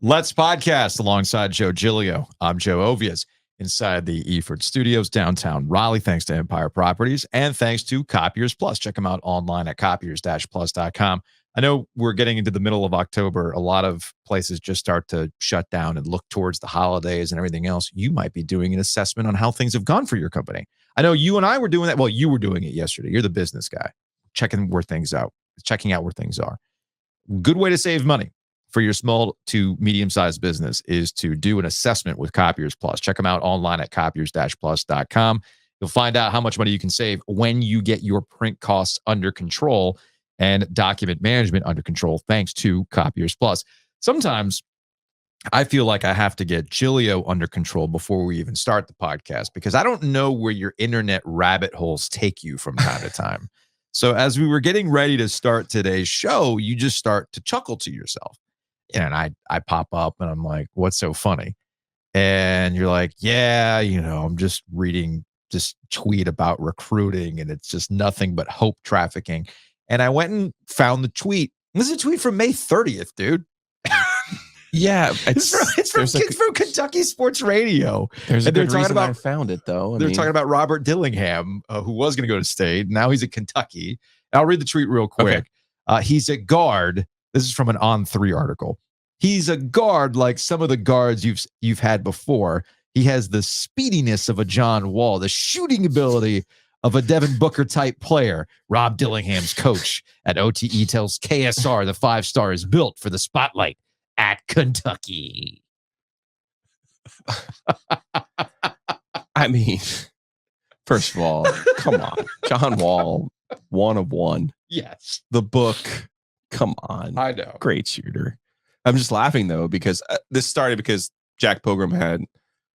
Let's podcast alongside Joe Giglio. I'm Joe Ovias inside the Eford Studios, downtown Raleigh, thanks to Empire Properties and thanks to Copiers Plus. Check them out online at copiers-plus.com. I know we're getting into the middle of October. A lot of places just start to shut down and look towards the holidays and everything else. You might be doing an assessment on how things have gone for your company. I know you and I were doing that. Well, you were doing it yesterday. You're the business guy, checking out where things are. Good way to save money for your small to medium-sized business is to do an assessment with Copiers Plus. Check them out online at copiers-plus.com. You'll find out how much money you can save when you get your print costs under control and document management under control, thanks to Copiers Plus. Sometimes I feel like I have to get Giglio under control before we even start the podcast because I don't know where your internet rabbit holes take you from time to time. So as we were getting ready to start today's show, you just start to chuckle to yourself. And I pop up and I'm like, what's so funny? And you're like, yeah, I'm just reading this tweet about recruiting and it's just nothing but hope trafficking. And I went and found the tweet. This is a tweet from May 30th, dude. Yeah. It's from Kentucky Sports Radio. There's a good reason I found it, though. They're talking about Robert Dillingham, who was going to go to State. Now he's at Kentucky. I'll read the tweet real quick. Okay. He's a guard. This is from an On3 article. He's a guard like some of the guards you've had before. He has the speediness of a John Wall, the shooting ability of a Devin Booker type player. Rob Dillingham's coach at OTE tells KSR the 5-star is built for the spotlight at Kentucky. I mean, first of all, come on. John Wall, 1 of 1. Yes. The book. Come on. I know. Great shooter. I'm just laughing, though, because this started because Jack Pilgrim had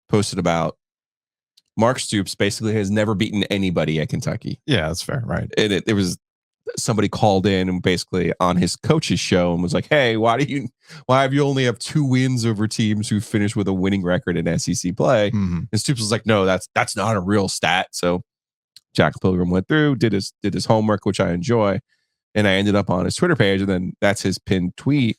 posted about Mark Stoops basically has never beaten anybody at Kentucky. Yeah, that's fair. Right. And it was somebody called in and basically on his coach's show and was like, hey, why have you only have 2 wins over teams who finished with a winning record in SEC play? Mm-hmm. And Stoops was like, no, that's not a real stat. So Jack Pilgrim went through, did his homework, which I enjoy. And I ended up on his Twitter page, and then that's his pinned tweet.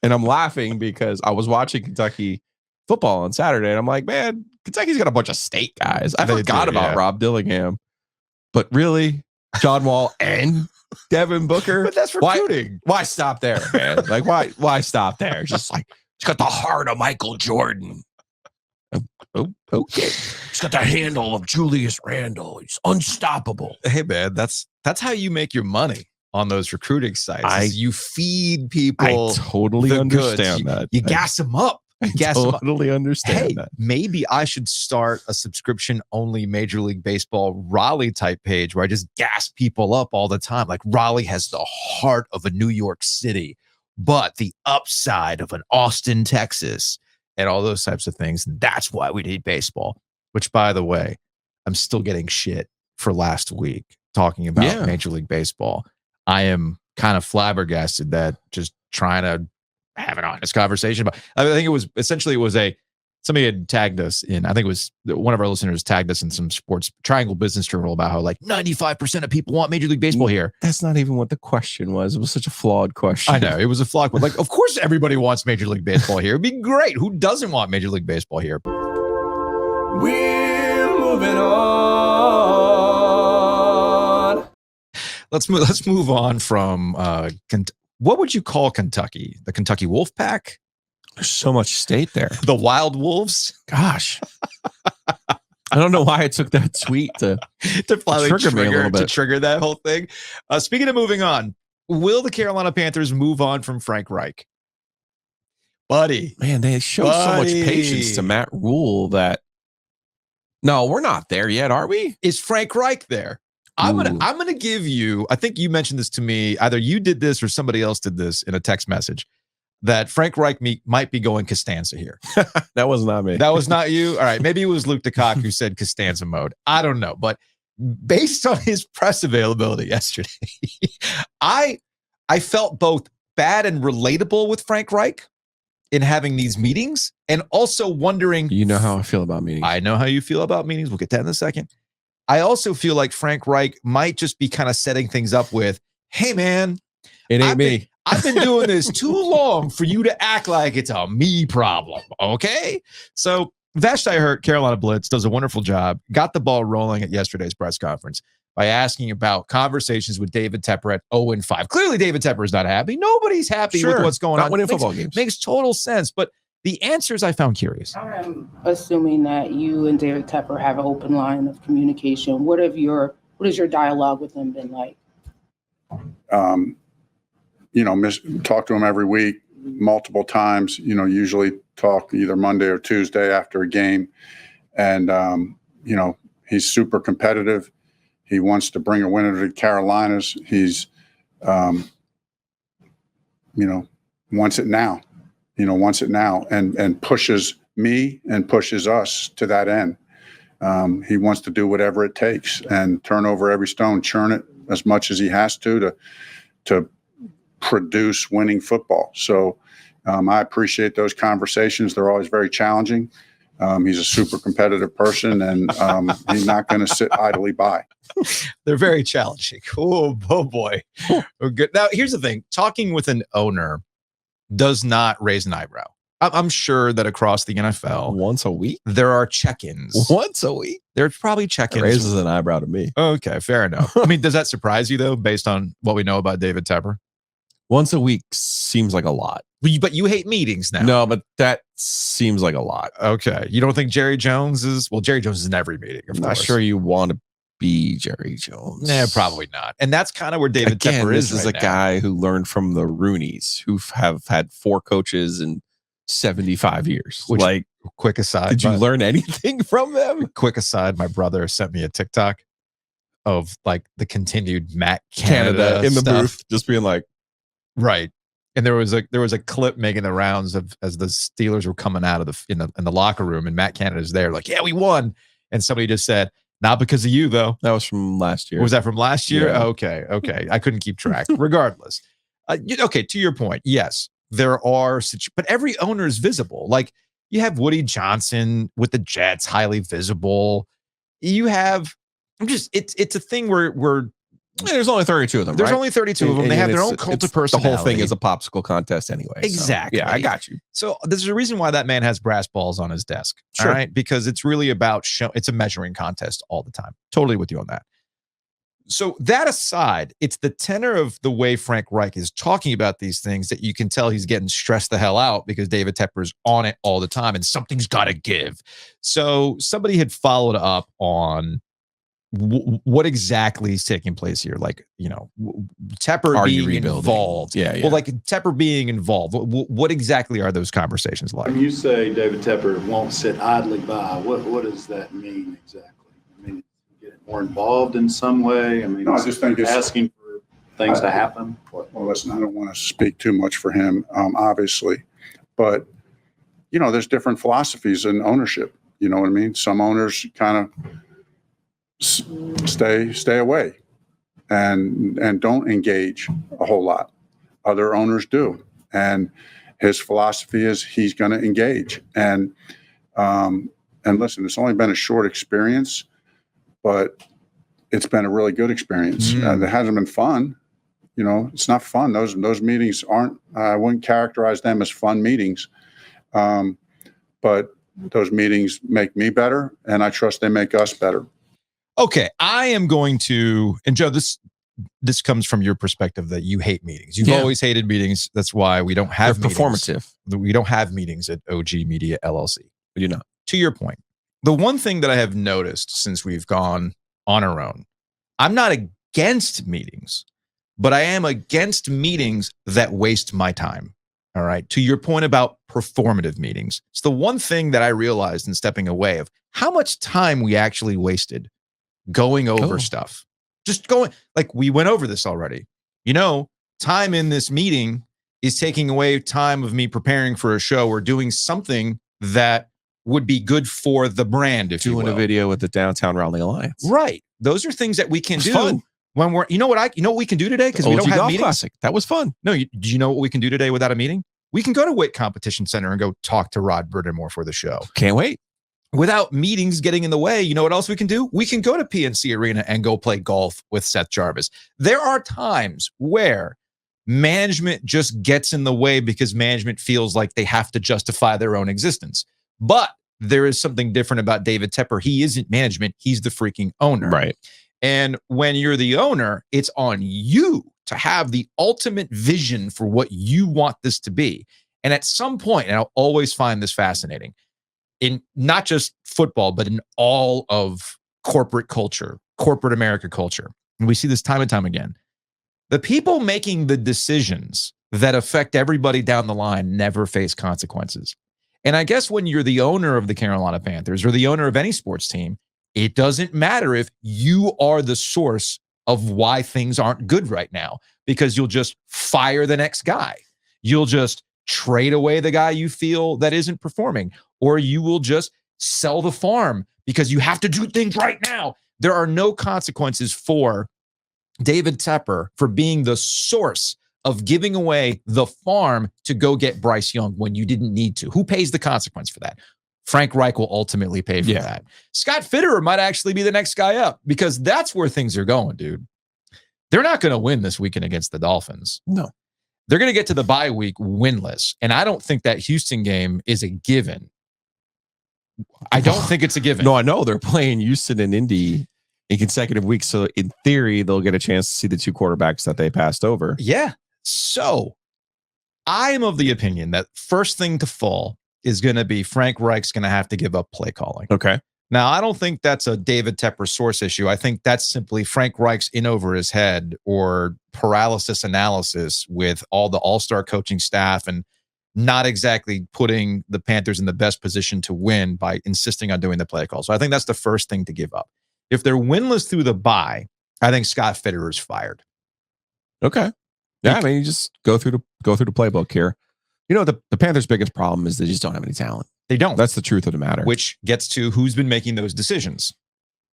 And I'm laughing because I was watching Kentucky football on Saturday, and I'm like, man, Kentucky's got a bunch of State guys. I forgot about Rob Dillingham. But really, John Wall and Devin Booker? But that's recruiting. Why stop there, man? Like, why stop there? Just like, he's got the heart of Michael Jordan. Oh, okay. He's got the handle of Julius Randle. He's unstoppable. Hey, man, that's how you make your money on those recruiting sites. You feed people. I totally understand that. You gas them up. I totally understand that. Maybe I should start a subscription-only Major League Baseball Raleigh type page where I just gas people up all the time. Like Raleigh has the heart of a New York City, but the upside of an Austin, Texas, and all those types of things. That's why we need baseball, which, by the way, I'm still getting shit for last week talking about Major League Baseball. I am kind of flabbergasted that just trying to have an honest conversation about. I think it was somebody had tagged us in. I think it was one of our listeners tagged us in some sports Triangle Business Journal about how like 95% of people want Major League Baseball here. That's not even what the question was. It was such a flawed question. I know it was a flawed question. Like, of course everybody wants Major League Baseball here. It'd be great. Who doesn't want Major League Baseball here? We're moving on. Let's move on from what would you call Kentucky? The Kentucky Wolfpack? There's so much State there. The Wild Wolves? Gosh. I don't know why I took that tweet to trigger me a little bit. To trigger that whole thing. Speaking of moving on, will the Carolina Panthers move on from Frank Reich? Buddy. Man, they show so much patience to Matt Rule that no, we're not there yet, are we? Is Frank Reich there? I'm gonna give you, I think you mentioned this to me, either you did this or somebody else did this in a text message, that Frank Reich might be going Costanza here. That was not me. That was not you? All right, maybe it was Luke DeCock who said Costanza mode. I don't know, but based on his press availability yesterday, I felt both bad and relatable with Frank Reich in having these meetings and also wondering. You know how I feel about meetings. I know how you feel about meetings. We'll get that in a second. I also feel like Frank Reich might just be kind of setting things up with, hey, man, it ain't me. I've been doing this too long for you to act like it's a me problem, okay? So Vashti Hurt, Carolina Blitz, does a wonderful job, got the ball rolling at yesterday's press conference by asking about conversations with David Tepper at 0-5. Clearly, David Tepper is not happy. Nobody's happy with what's going on. Winning football games. Makes total sense, but the answers I found curious. I'm assuming that you and David Tepper have an open line of communication. What has your dialogue with him been like? Talk to him every week, multiple times, usually talk either Monday or Tuesday after a game. And, he's super competitive. He wants to bring a winner to the Carolinas. He's, wants it now, and pushes me and pushes us to that end. He wants to do whatever it takes and turn over every stone, churn it as much as he has to produce winning football. So I appreciate those conversations. They're always very challenging. He's a super competitive person, and he's not going to sit idly by. They're very challenging. Oh boy. Good. Now, here's the thing. Talking with an owner does not raise an eyebrow. I'm sure that across the NFL, once a week, there are check-ins. Once a week? There's probably check-ins. It raises an eyebrow to me. Okay, fair enough. I mean, does that surprise you, though, based on what we know about David Tepper? Once a week seems like a lot. But you hate meetings now. No, but that seems like a lot. Okay. You don't think Jerry Jones is... Well, Jerry Jones is in every meeting, of I'm course. not sure you want to be Jerry Jones. Nah, probably not. And that's kind of where David Tepper is. This is a guy who learned from the Rooneys, who have had 4 coaches in 75 years. Which, like, quick aside. Did you learn anything from them? Quick aside, my brother sent me a TikTok of like the continued Matt Canada in the stuff. booth, just being like, right. And there was a clip making the rounds of as the Steelers were coming out of in the locker room, and Matt Canada's there, like, yeah, we won. And somebody just said, not because of you, though. That was from last year. Was that from last year? Yeah. Okay. I couldn't keep track. Regardless. Okay, to your point, yes, there are, but every owner is visible. Like, you have Woody Johnson with the Jets, highly visible. You have, it's a thing where there's only 32 of them. There's right? only 32 of them. They have their own cult of personality. The whole thing is a popsicle contest anyway. Exactly. So, yeah, I got you. So there's a reason why that man has brass balls on his desk. Sure. All right. Because it's really about it's a measuring contest all the time. Totally with you on that. So that aside, it's the tenor of the way Frank Reich is talking about these things that you can tell he's getting stressed the hell out because David Tepper's on it all the time and something's got to give. So somebody had followed up on what exactly is taking place here? Like, Tepper being involved. Yeah. Well, like Tepper being involved. What exactly are those conversations like? When you say David Tepper won't sit idly by, what does that mean exactly? I mean, get more involved in some way? I mean, No, I just think it's asking for things to happen. Well, listen, I don't want to speak too much for him, obviously, but there's different philosophies in ownership. You know what I mean? Some owners kind of stay away and don't engage a whole lot. Other owners do, and his philosophy is he's going to engage. And listen, it's only been a short experience, but it's been a really good experience. It hasn't been fun. It's not fun. Those meetings aren't. I wouldn't characterize them as fun meetings, but those meetings make me better, and I trust they make us better. Okay, I am going to, and Joe, this comes from your perspective that you hate meetings. You've always hated meetings. That's why we don't have They're meetings. performative. We don't have meetings at OG Media LLC. We do not. To your point, the one thing that I have noticed since we've gone on our own, I'm not against meetings, but I am against meetings that waste my time. All right. To your point about performative meetings, it's the one thing that I realized in stepping away of how much time we actually wasted going over stuff. Just going, like, we went over this already. Time in this meeting is taking away time of me preparing for a show or doing something that would be good for the brand, if you will. Doing a video with the Downtown Raleigh Alliance. Right. Those are things that we can do fun. when we're, you know what we can do today? Because we don't have meetings. Classic. That was fun. No, do you know what we can do today without a meeting? We can go to Witt Competition Center and go talk to Rod Burnmore for the show. Can't wait. Without meetings getting in the way, you know what else we can do? We can go to PNC Arena and go play golf with Seth Jarvis. There are times where Management just gets in the way because management feels like they have to justify their own existence. But there is something different about David Tepper. He isn't management. He's the freaking owner. Right. And when you're the owner, it's on you to have the ultimate vision for what you want this to be. And at some point, and I'll always find this fascinating, in not just football, but in all of corporate culture, corporate America culture, and we see this time and time again, the people making the decisions that affect everybody down the line never face consequences. And I guess when you're the owner of the Carolina Panthers or the owner of any sports team, it doesn't matter if you are the source of why things aren't good right now, because you'll just fire the next guy. You'll just trade away the guy you feel that isn't performing, or you will just sell the farm because you have to do things right now. There are no consequences for David Tepper for being the source of giving away the farm to go get Bryce Young when you didn't need to. Who pays the consequence for that? Frank Reich will ultimately pay for that. Scott Fitterer might actually be the next guy up, because that's where things are going, dude. They're not going to win this weekend against the Dolphins. No. They're going to get to the bye week winless. And I don't think that Houston game is a given. I don't think it's a given. No, I know they're playing Houston and Indy in consecutive weeks. So in theory, they'll get a chance to see the two quarterbacks that they passed over. Yeah. So I am of the opinion that first thing to fall is going to be Frank Reich's going to have to give up play calling. Okay. Now, I don't think that's a David Tepper source issue. I think that's simply Frank Reich's in over his head or paralysis analysis with all the all-star coaching staff and not exactly putting the Panthers in the best position to win by insisting on doing the play call. So I think that's the first thing to give up. If they're winless through the bye, I think Scott Fitterer is fired. Okay. Yeah, I mean, you just go through the playbook here. You know, the Panthers' biggest problem is they just don't have any talent. They don't. That's the truth of the matter. Which gets to who's been making those decisions.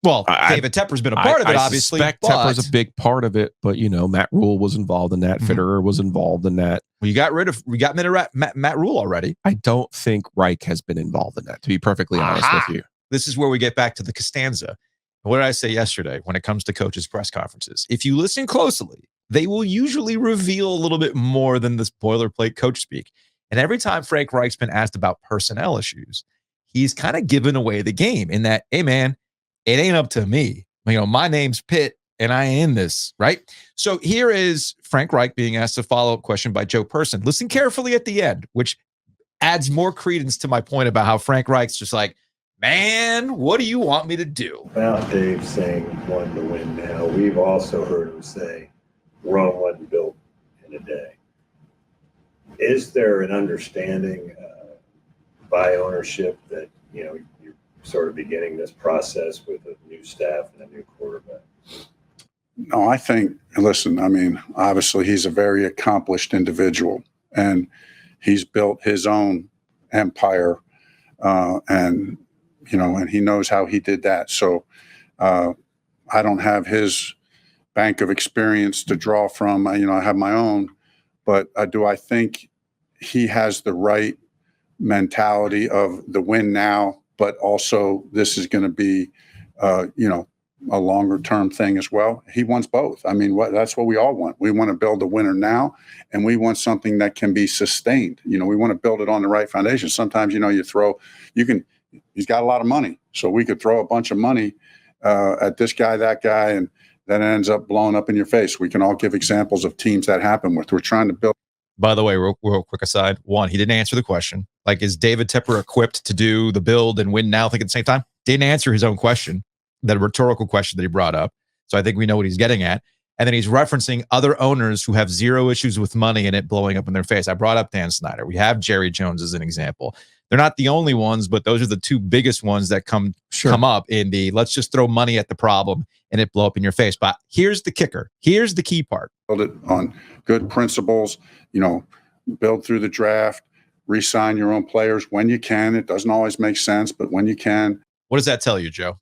Well, David Tepper's been a part of it, obviously. I suspect Tepper's a big part of it, but, you know, Matt Rule was involved in that. Fitterer was involved in that. Well, we got rid of Matt Rule already. I don't think Reich has been involved in that, to be perfectly honest with you. This is where we get back to the Costanza. What did I say yesterday when it comes to coaches' press conferences? If you listen closely, they will usually reveal a little bit more than this boilerplate coach speak. And every time Frank Reich's been asked about personnel issues, he's kind of given away the game in that, hey, man, it ain't up to me. You know, my name's Pitt and I ain't in this, right? So here is Frank Reich being asked a follow-up question by Joe Person. Listen carefully at the end, which adds more credence to my point about how Frank Reich's just like, man, what do you want me to do? About Dave saying one to win now, we've also heard him say Rome wasn't built in a day. Is there an understanding by ownership that, you know, you're sort of beginning this process with a new staff and a new quarterback? No, I think, listen, I mean, obviously he's a very accomplished individual and he's built his own empire and, you know, and he knows how he did that. So I don't have his bank of experience to draw from. You know, I have my own, but do I think he has the right mentality of the win now, but also this is going to be, you know, a longer term thing as well? He wants both. I mean, that's what we all want. We want to build a winner now, and we want something that can be sustained. You know, we want to build it on the right foundation. Sometimes, you know, he's got a lot of money, so we could throw a bunch of money at this guy, that guy, and that ends up blowing up in your face. We can all give examples of teams that happen with. We're trying to build. By the way, real quick aside, one, he didn't answer the question. Like, is David Tepper equipped to do the build and win now thing at the same time? Didn't answer his own question, that rhetorical question that he brought up. So I think we know what he's getting at. And then he's referencing other owners who have zero issues with money and it blowing up in their face. I brought up Dan Snyder. We have Jerry Jones as an example. They're not the only ones, but those are the two biggest ones that come up in the let's just throw money at the problem and it blow up in your face. But here's the kicker. Here's the key part. Build it on good principles, you know, build through the draft, re-sign your own players when you can. It doesn't always make sense, but when you can. What does that tell you, Joe?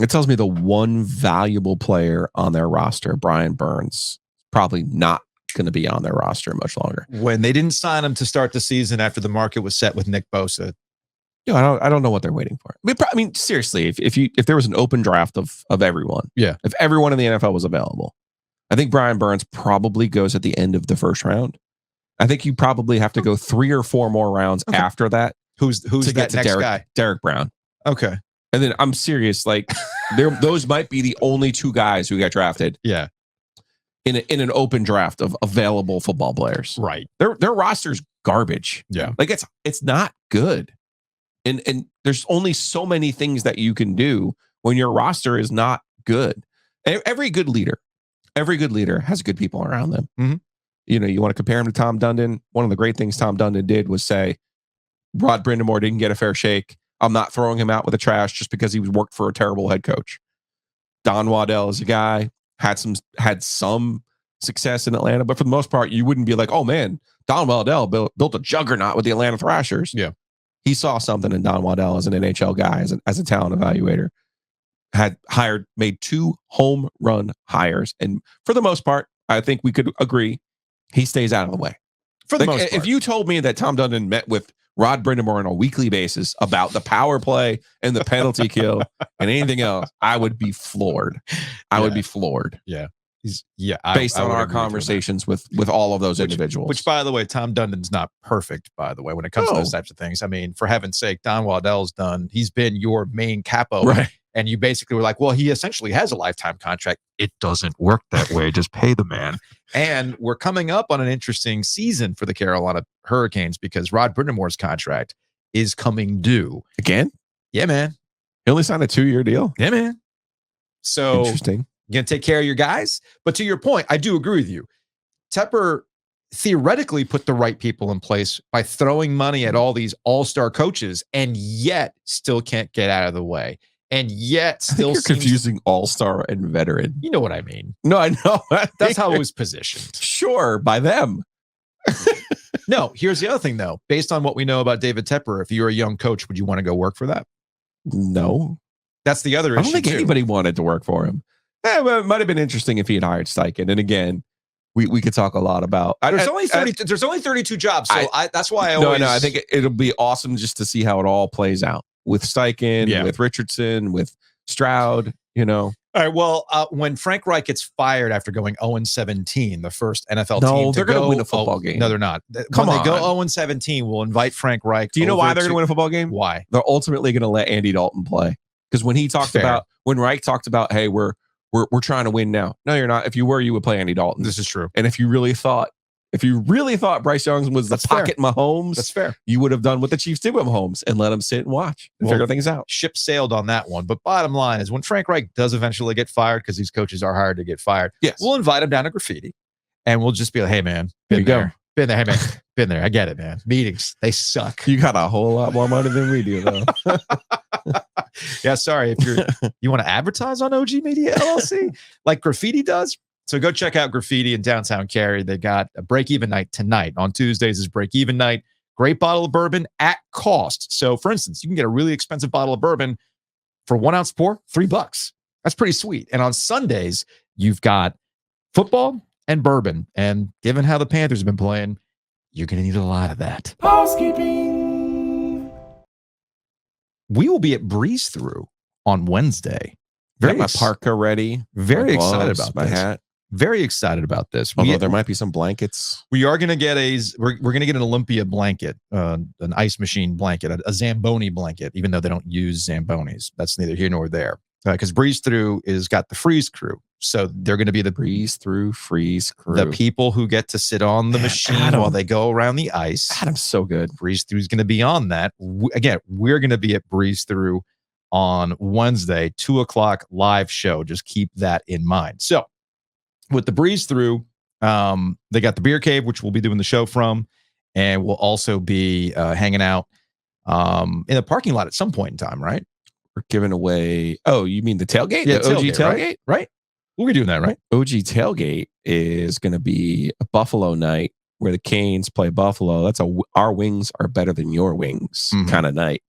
It tells me the one valuable player on their roster, Brian Burns, probably not going to be on their roster much longer. When they didn't sign him to start the season after the market was set with Nick Bosa. You know, I don't know what they're waiting for. I mean, seriously, if there was an open draft of everyone, yeah, if everyone in the NFL was available, I think Brian Burns probably goes at the end of the first round. I think you probably have to go 3 or 4 more rounds after that. Who's to that get to next guy? Derek Brown. Okay. And then I'm serious, like those might be the only 2 guys who got drafted. Yeah. In an open draft of available football players. Right. Their roster's garbage. Yeah. Like it's not good. And there's only so many things that you can do when your roster is not good. Every good leader has good people around them. Mm-hmm. You know, you want to compare him to Tom Dundon. One of the great things Tom Dundon did was say, Rod Brindamore didn't get a fair shake. I'm not throwing him out with the trash just because he was worked for a terrible head coach. Don Waddell is a guy, had some success in Atlanta, but for the most part, you wouldn't be like, oh man, Don Waddell built a juggernaut with the Atlanta Thrashers. Yeah. He saw something in Don Waddell as an NHL guy, as a talent evaluator. Made 2 home run hires. And for the most part, I think we could agree he stays out of the way. For the most part. If you told me that Tom Dundon met with Rod Brindamore on a weekly basis about the power play and the penalty kill and anything else, I would be floored. I would be floored. Yeah. Based on our conversations with all of those individuals. Which, by the way, Tom Dundon's not perfect, by the way, when it comes to those types of things. I mean, for heaven's sake, Don Waddell's he's been your main capo. Right. And you basically were like, well, he essentially has a lifetime contract. It doesn't work that way. Just pay the man. And we're coming up on an interesting season for the Carolina Hurricanes because Rod Brindamore's contract is coming due. Again? Yeah, man. He only signed a 2-year deal? Yeah, man. So interesting. You're going to take care of your guys. But to your point, I do agree with you. Tepper theoretically put the right people in place by throwing money at all these all-star coaches and yet still can't get out of the way. And yet still you're confusing all-star and veteran. You know what I mean. No, I know. That's how it was positioned. Sure, by them. No, here's the other thing, though. Based on what we know about David Tepper, if you're a young coach, would you want to go work for that? No. That's the other issue. I don't think anybody wanted to work for him. Well, it might have been interesting if he had hired Steichen. And again, we could talk a lot about. There's only 32 jobs, so that's why I always. No, I think it'll be awesome just to see how it all plays out with Steichen, with Richardson, with Stroud. You know. All right. Well, when Frank Reich gets fired after going 0-17, the first NFL team no, they're going to win a football game. No, they're not. Come when on. they go 0-17, we'll invite Frank Reich. Do you know why they're going to win a football game? Why? They're ultimately going to let Andy Dalton play because when Reich talked about, hey, we're trying to win now. No, you're not. If you were, you would play Andy Dalton. This is true. And if you really thought Bryce Young was the pocket Mahomes, that's fair. You would have done what the Chiefs did with Mahomes and let him sit and watch and figure things out. Ship sailed on that one. But bottom line is when Frank Reich does eventually get fired, because these coaches are hired to get fired, we'll invite him down to Graffiti and we'll just be like, hey, man, been there. Hey, man, been there. I get it, man. Meetings, they suck. You got a whole lot more money than we do, though. Yeah, sorry. If you want to advertise on OG Media LLC like Graffiti does, so go check out Graffiti in downtown Cary. They got a break-even night tonight. On Tuesdays is break-even night. Great bottle of bourbon at cost. So, for instance, you can get a really expensive bottle of bourbon for 1 ounce pour, $3. That's pretty sweet. And on Sundays, you've got football and bourbon. And given how the Panthers have been playing, you're going to need a lot of that. Housekeeping. We will be at Breeze Through on Wednesday. Got my parka ready. Very excited about my hat. Very excited about this. Although there might be some blankets. We are going to get we're going to get an Olympia blanket, an ice machine blanket, a Zamboni blanket, even though they don't use Zambonis. That's neither here nor there. Because Breeze Through is got the freeze crew. So they're going to be the Breeze Through freeze crew. The people who get to sit on the machine while they go around the ice. Adam's so good. Breeze Through is going to be on that. Again, we're going to be at Breeze Through on Wednesday, 2:00 live show. Just keep that in mind. So with the Breeze Through, they got the Beer Cave, which we'll be doing the show from, and we'll also be hanging out in the parking lot at some point in time, right? We're giving away. Oh, you mean the tailgate? Yeah, the OG tailgate? Right? We'll be doing that, right? OG tailgate is going to be a Buffalo night where the Canes play Buffalo. That's our wings are better than your wings kind of night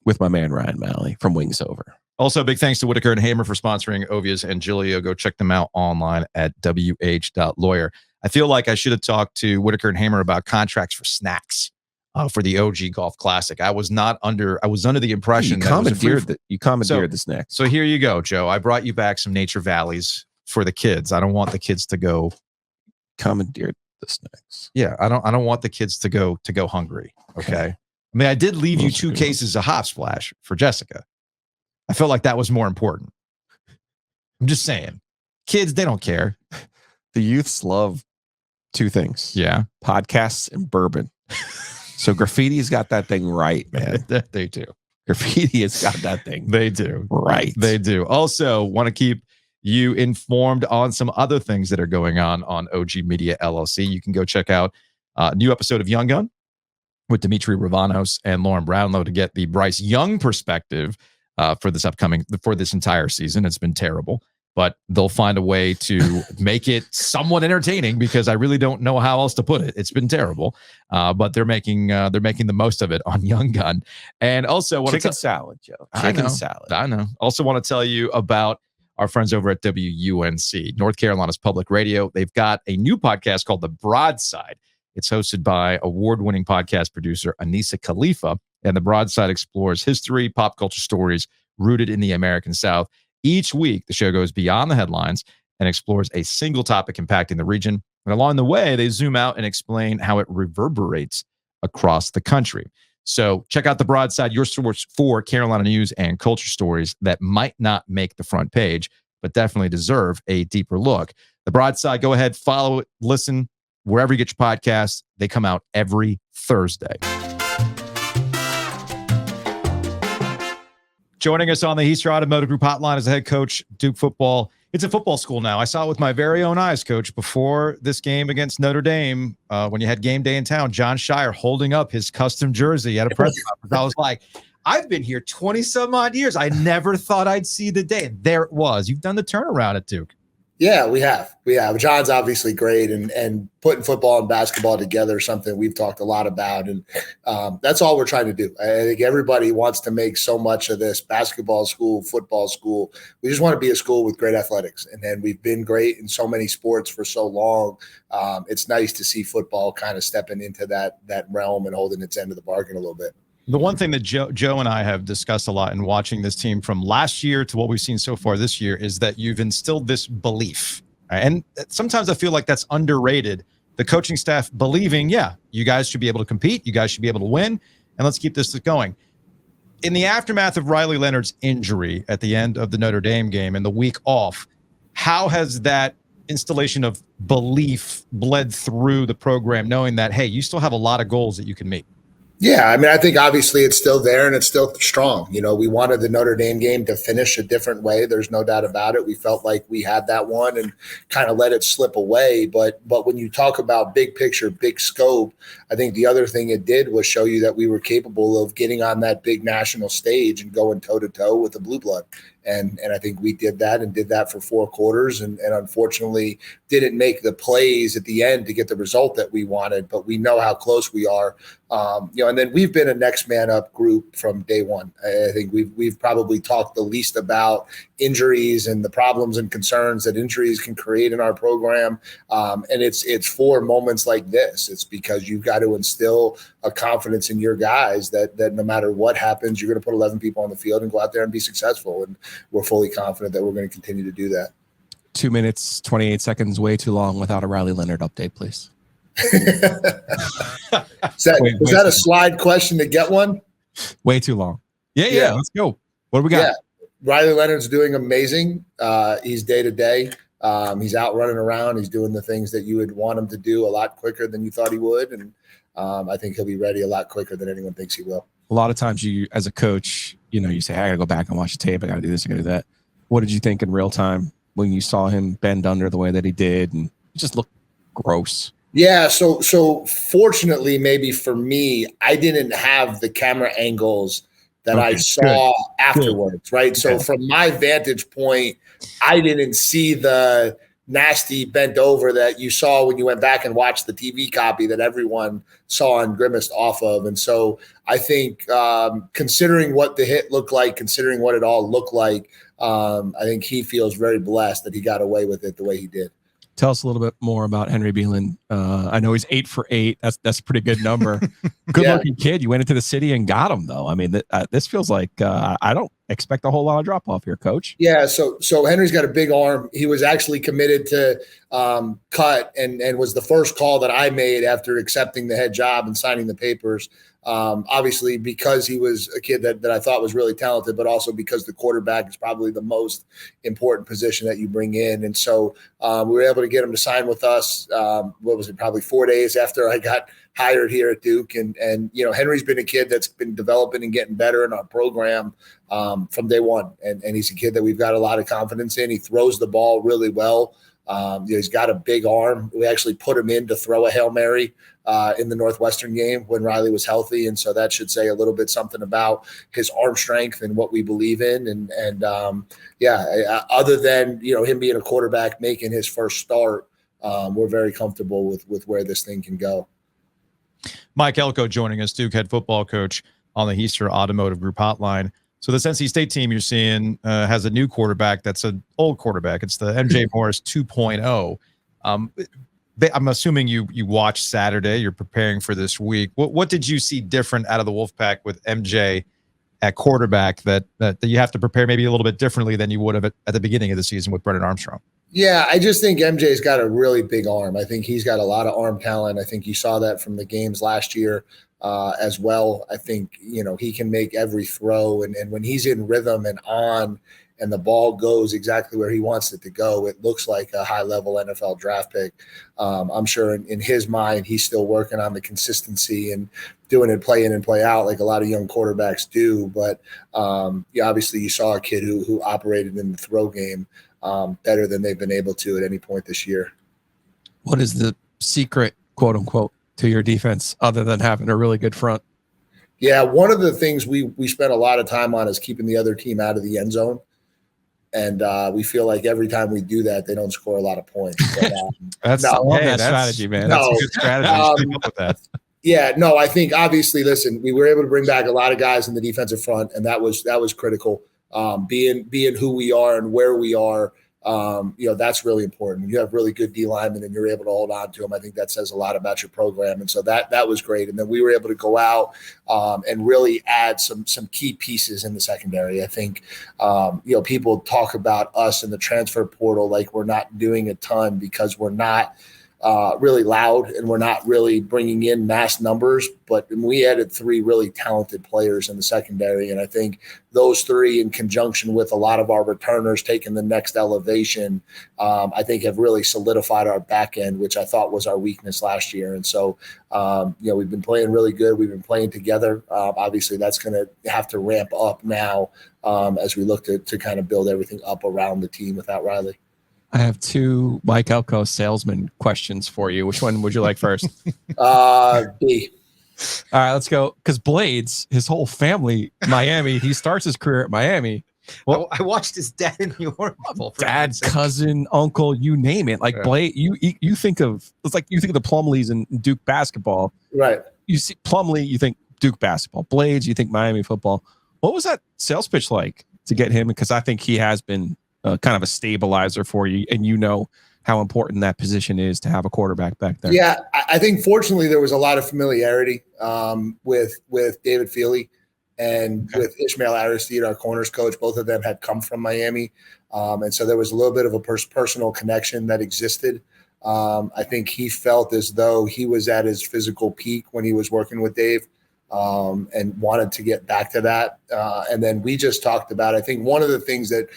with my man Ryan Malley from Wings Over. Also, big thanks to Whitaker and Hamer for sponsoring Ovias and Giglio. Go check them out online at wh.lawyer. I feel like I should have talked to Whitaker and Hamer about contracts for snacks for the OG Golf Classic. I was under the impression you commandeered the snacks. So here you go, Joe. I brought you back some Nature Valleys for the kids. I don't want the kids to go Commandeer the snacks. Yeah, I don't want the kids to go hungry. Okay. I mean, I did leave you 2 cases of Hot Splash for Jessica. I felt like that was more important. I'm just saying. Kids, they don't care. The youths love 2 things. Yeah. Podcasts and bourbon. So Graffiti's got that thing right, man. They do. Graffiti has got that thing. They do. Right. They do. Also, want to keep you informed on some other things that are going on OG Media LLC. You can go check out a new episode of Young Gun with Dimitri Ravanos and Lauren Brownlow to get the Bryce Young perspective for this entire season. It's been terrible, but they'll find a way to make it somewhat entertaining because I really don't know how else to put it. It's been terrible, but they're making the most of it on Young Gun. And also, chicken salad, Joe. Chicken salad. I know. Also, want to tell you about our friends over at WUNC, North Carolina's public radio. They've got a new podcast called The Broadside. It's hosted by award-winning podcast producer Anissa Khalifa, and The Broadside explores history, pop culture stories rooted in the American South. Each week, the show goes beyond the headlines and explores a single topic impacting the region. And along the way, they zoom out and explain how it reverberates across the country. So check out The Broadside, your source for Carolina news and culture stories that might not make the front page, but definitely deserve a deeper look. The Broadside, go ahead, follow it, listen, wherever you get your podcasts. They come out every Thursday. Joining us on the Easter Automotive Group hotline is the head coach, Duke football. It's a football school now. I saw it with my very own eyes, Coach, before this game against Notre Dame, when you had game day in town, John Shire holding up his custom jersey at a press conference. I was like, I've been here 20 some odd years. I never thought I'd see the day. There it was. You've done the turnaround at Duke. Yeah, we have. John's obviously great, and putting football and basketball together is something we've talked a lot about, and that's all we're trying to do. I think everybody wants to make so much of this basketball school, football school. We just want to be a school with great athletics, and then we've been great in so many sports for so long. It's nice to see football kind of stepping into that realm and holding its end of the bargain a little bit. The one thing that Joe and I have discussed a lot in watching this team from last year to what we've seen so far this year is that you've instilled this belief. And sometimes I feel like that's underrated. The coaching staff believing, yeah, you guys should be able to compete. You guys should be able to win. And let's keep this going. In the aftermath of Riley Leonard's injury at the end of the Notre Dame game and the week off, how has that installation of belief bled through the program, knowing that, hey, you still have a lot of goals that you can meet? Yeah, I mean, I think obviously it's still there and it's still strong. You know, we wanted the Notre Dame game to finish a different way. There's no doubt about it. We felt like we had that one and kind of let it slip away. But when you talk about big picture, big scope, I think the other thing it did was show you that we were capable of getting on that big national stage and going toe-to-toe with the blue blood. And I think we did that for 4 quarters and unfortunately didn't make the plays at the end to get the result that we wanted, but we know how close we are. And then we've been a next man up group from day one. I think we've probably talked the least about injuries and the problems and concerns that injuries can create in our program. And it's for moments like this. It's because you've got to instill a confidence in your guys that no matter what happens, you're going to put 11 people on the field and go out there and be successful. And we're fully confident that we're going to continue to do that. 2 minutes, 28 seconds, way too long without a Riley Leonard update, please. Was that a slide question to get one? Way too long. Yeah. Let's go. What do we got? Yeah. Riley Leonard's doing amazing. He's day to day. He's out running around. He's doing the things that you would want him to do a lot quicker than you thought he would. And I think he'll be ready a lot quicker than anyone thinks he will. A lot of times you, as a coach, you say, I got to go back and watch the tape. I got to do this. I got to do that. What did you think in real time when you saw him bend under the way that he did? And it just looked gross. Yeah. So fortunately, maybe for me, I didn't have the camera angles that I saw afterwards. Right. Okay. So from my vantage point, I didn't see the nasty bent over that you saw when you went back and watched the TV copy that everyone saw and grimaced off of. And so I think considering what the hit looked like, considering what it all looked like, I think he feels very blessed that he got away with it the way he did. Tell us a little bit more about Henry Beelan. I know he's 8 for 8. That's a pretty good number. Good looking kid. You went into the city and got him though. I mean, this feels like I don't expect a whole lot of drop off here, Coach. Yeah. So Henry's got a big arm. He was actually committed to cut and was the first call that I made after accepting the head job and signing the papers. Obviously, because he was a kid that I thought was really talented, but also because the quarterback is probably the most important position that you bring in. And so we were able to get him to sign with us. What was it? Probably 4 days after I got hired here at Duke. And Henry's been a kid that's been developing and getting better in our program from day one. And he's a kid that we've got a lot of confidence in. He throws the ball really well. He's got a big arm. We actually put him in to throw a Hail Mary in the Northwestern game when Riley was healthy. And so that should say a little bit something about his arm strength and what we believe in. Other than, him being a quarterback, making his first start, we're very comfortable with where this thing can go. Mike Elko joining us, Duke head football coach on the Heister Automotive Group hotline. So this NC State team you're seeing has a new quarterback that's an old quarterback. It's the MJ Morris 2.0. I'm assuming you watched Saturday. You're preparing for this week. What did you see different out of the Wolfpack with MJ at quarterback that you have to prepare maybe a little bit differently than you would have at the beginning of the season with Brennan Armstrong? Yeah, I just think MJ's got a really big arm. I think he's got a lot of arm talent. I think you saw that from the games last year as well. I think, he can make every throw. And when he's in rhythm and on and the ball goes exactly where he wants it to go, it looks like a high-level NFL draft pick. I'm sure in his mind, he's still working on the consistency and doing it play in and play out like a lot of young quarterbacks do. But obviously you saw a kid who operated in the throw game better than they've been able to at any point this year. What is the secret, quote unquote, to your defense other than having a really good front? Yeah, one of the things we spent a lot of time on is keeping the other team out of the end zone. And we feel like every time we do that, they don't score a lot of points. But, that's strategy, man. That's a good strategy. Keep up with that. Yeah, no, I think obviously, listen, we were able to bring back a lot of guys in the defensive front, and that was critical. Being who we are and where we are, that's really important. When you have really good D linemen and you're able to hold on to them, I think that says a lot about your program. And so that was great. And then we were able to go out and really add some key pieces in the secondary. I think, people talk about us in the transfer portal like we're not doing a ton because we're not really loud and we're not really bringing in mass numbers, but we added 3 really talented players in the secondary. And I think those 3 in conjunction with a lot of our returners taking the next elevation, I think have really solidified our back end, which I thought was our weakness last year. And so, we've been playing really good. We've been playing together. Obviously that's going to have to ramp up now as we look to kind of build everything up around the team without Riley. I have 2 Mike Elko salesman questions for you. Which one would you like first? B. All right, let's go. Because Blades, his whole family, Miami. He starts his career at Miami. Well, I watched his dad in New York. Dad, cousin, uncle, you name it. Like Blade, you think of the Plumleys in Duke basketball, right? You see Plumlee, you think Duke basketball. Blades, you think Miami football. What was that sales pitch like to get him? Because I think he has been kind of a stabilizer for you, and how important that position is to have a quarterback back there. Yeah, I think fortunately there was a lot of familiarity with David Feely and with Ishmael Aristide, our corners coach. Both of them had come from Miami, and so there was a little bit of a personal connection that existed. I think he felt as though he was at his physical peak when he was working with Dave. And wanted to get back to that. And then we just talked about, I think one of the things that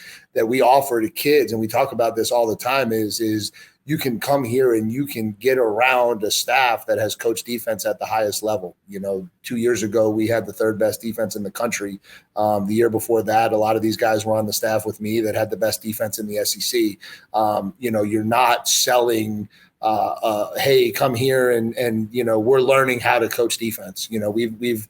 we offer to kids, and we talk about this all the time, is you can come here and you can get around a staff that has coached defense at the highest level. 2 years ago, we had the 3rd best defense in the country. The year before that, a lot of these guys were on the staff with me that had the best defense in the SEC. You're not selling hey, come here and we're learning how to coach defense. We've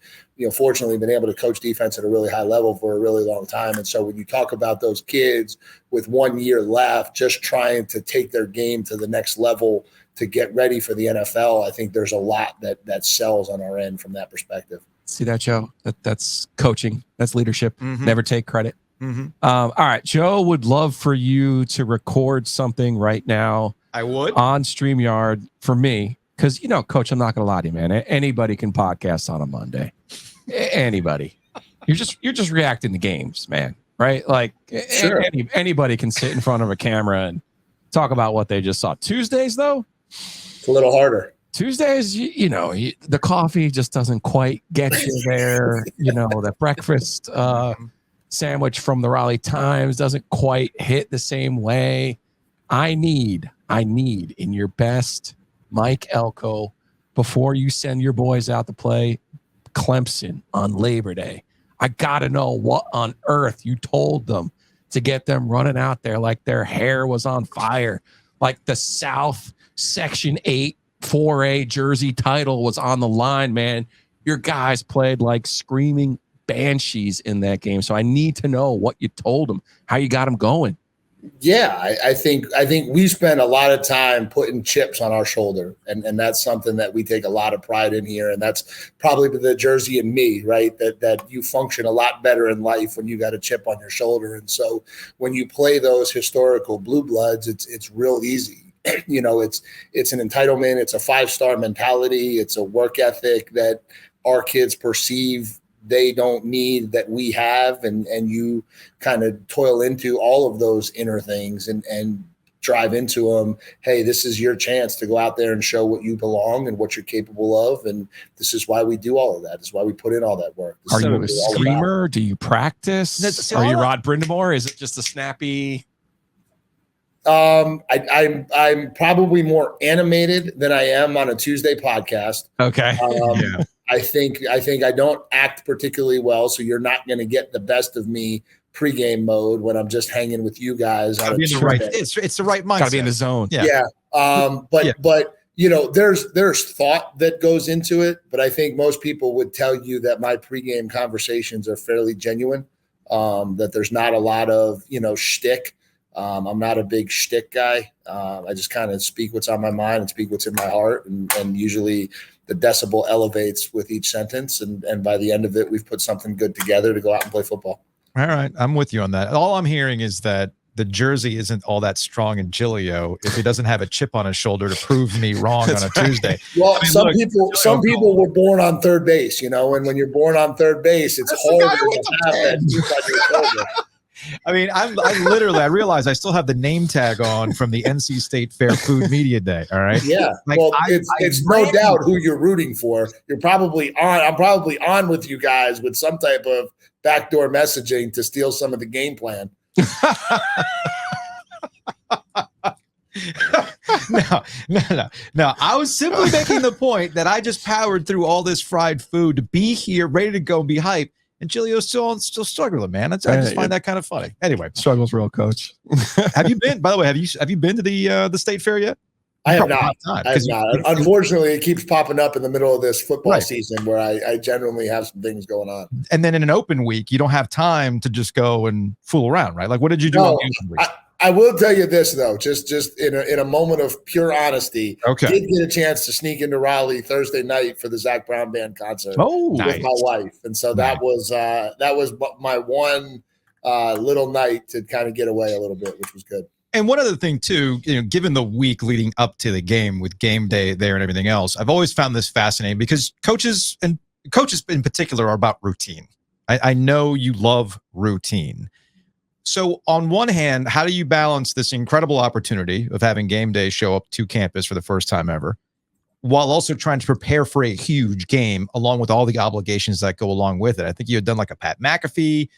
fortunately been able to coach defense at a really high level for a really long time. And so when you talk about those kids with 1 year left, just trying to take their game to the next level to get ready for the NFL, I think there's a lot that sells on our end from that perspective. See that, Joe? That's coaching. That's leadership. Mm-hmm. Never take credit. Mm-hmm. All right, Joe would love for you to record something right now I would. On StreamYard for me, because, Coach, I'm not going to lie to you, man. Anybody can podcast on a Monday. Anybody. You're just reacting to games, man. Right? Like, Sure. Anybody can sit in front of a camera and talk about what they just saw. Tuesdays, though, It's a little harder. Tuesdays, the coffee just doesn't quite get you there. The breakfast sandwich from the Raleigh Times doesn't quite hit the same way. I need in your best Mike Elko, before you send your boys out to play Clemson on Labor Day, I got to know what on earth you told them to get them running out there like their hair was on fire, like the South Section 8 4A jersey title was on the line, man. Your guys played like screaming banshees in that game. So I need to know what you told them, how you got them going. Yeah, I think we spend a lot of time putting chips on our shoulder, and that's something that we take a lot of pride in here. And that's probably the Jersey and me, right? That you function a lot better in life when you got a chip on your shoulder. And so when you play those historical blue bloods, it's real easy. It's an entitlement. It's a 5-star mentality. It's a work ethic that our kids perceive they don't need that we have, and you kind of toil into all of those inner things and drive into them. Hey, this is your chance to go out there and show what you belong and what you're capable of, and this is why we do all of that. This is why we put in all that work. Are you a screamer? Do you practice? Are you Rod Brindamore? Is it just a snappy? I'm probably more animated than I am on a Tuesday podcast. Okay. Yeah. I think I don't act particularly well, so you're not going to get the best of me pregame mode when I'm just hanging with you guys. On It's the right mindset. Got to be in the zone. Yeah. But there's thought that goes into it, but I think most people would tell you that my pregame conversations are fairly genuine. That there's not a lot of shtick. I'm not a big shtick guy. I just kind of speak what's on my mind and speak what's in my heart, and usually the decibel elevates with each sentence, and by the end of it, we've put something good together to go out and play football. All right. I'm with you on that. All I'm hearing is that the jersey isn't all that strong in Giglio if he doesn't have a chip on his shoulder to prove me wrong on a Tuesday. Well, some people were born on third base, and when you're born on third base, it's harder to have that chip on your shoulder. I mean, I realize I still have the name tag on from the NC State Fair Food Media Day. All right. Yeah. It's no doubt who you're rooting for. You're probably on. I'm probably on with you guys with some type of backdoor messaging to steal some of the game plan. No. I was simply making the point that I just powered through all this fried food to be here, ready to go, and be hyped. And Giglio's still struggling, man. I just find that kind of funny. Anyway, struggles real, Coach. Have you been? By the way, have you been to the state fair yet? I have not. Unfortunately, it keeps popping up in the middle of this football season where I generally have some things going on. And then in an open week, you don't have time to just go and fool around, right? Like, what did you do on the open week? I will tell you this though, just in a moment of pure honesty. Okay. Did get a chance to sneak into Raleigh Thursday night for the Zach Brown Band concert with my wife, and so that was my one little night to kind of get away a little bit, which was good. And one other thing too, given the week leading up to the game with game day there and everything else, I've always found this fascinating because coaches in particular are about routine. I know you love routine. So on one hand, how do you balance this incredible opportunity of having game day show up to campus for the first time ever, while also trying to prepare for a huge game along with all the obligations that go along with it? I think you had done like a Pat McAfee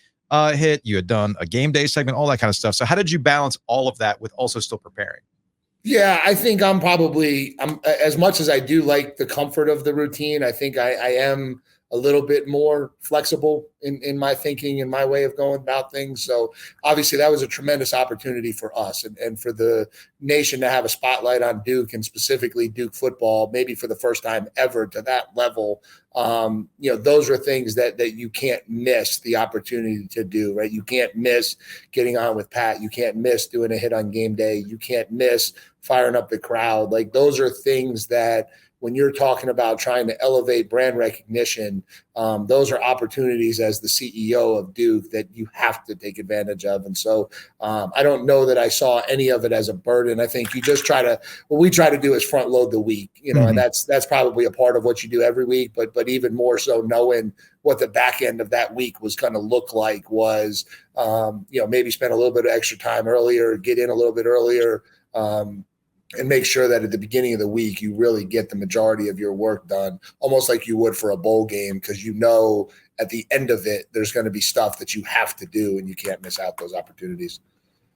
hit, you had done a game day segment, all that kind of stuff. So how did you balance all of that with also still preparing? Yeah, I think I'm as much as I do like the comfort of the routine, I think I am a little bit more flexible in my thinking and my way of going about things. So obviously that was a tremendous opportunity for us and for the nation to have a spotlight on Duke, and specifically Duke football, maybe for the first time ever to that level. Those are things that you can't miss the opportunity to do, right? You can't miss getting on with Pat. You can't miss doing a hit on game day. You can't miss firing up the crowd. Like, those are things that when you're talking about trying to elevate brand recognition, those are opportunities as the CEO of Duke that you have to take advantage of. And so I don't know that I saw any of it as a burden. I think you just what we try to do is front load the week, and that's probably a part of what you do every week, but even more so knowing what the back end of that week was going to look like was, maybe spend a little bit of extra time earlier, get in a little bit earlier, and make sure that at the beginning of the week, you really get the majority of your work done, almost like you would for a bowl game, because at the end of it, there's going to be stuff that you have to do and you can't miss out those opportunities.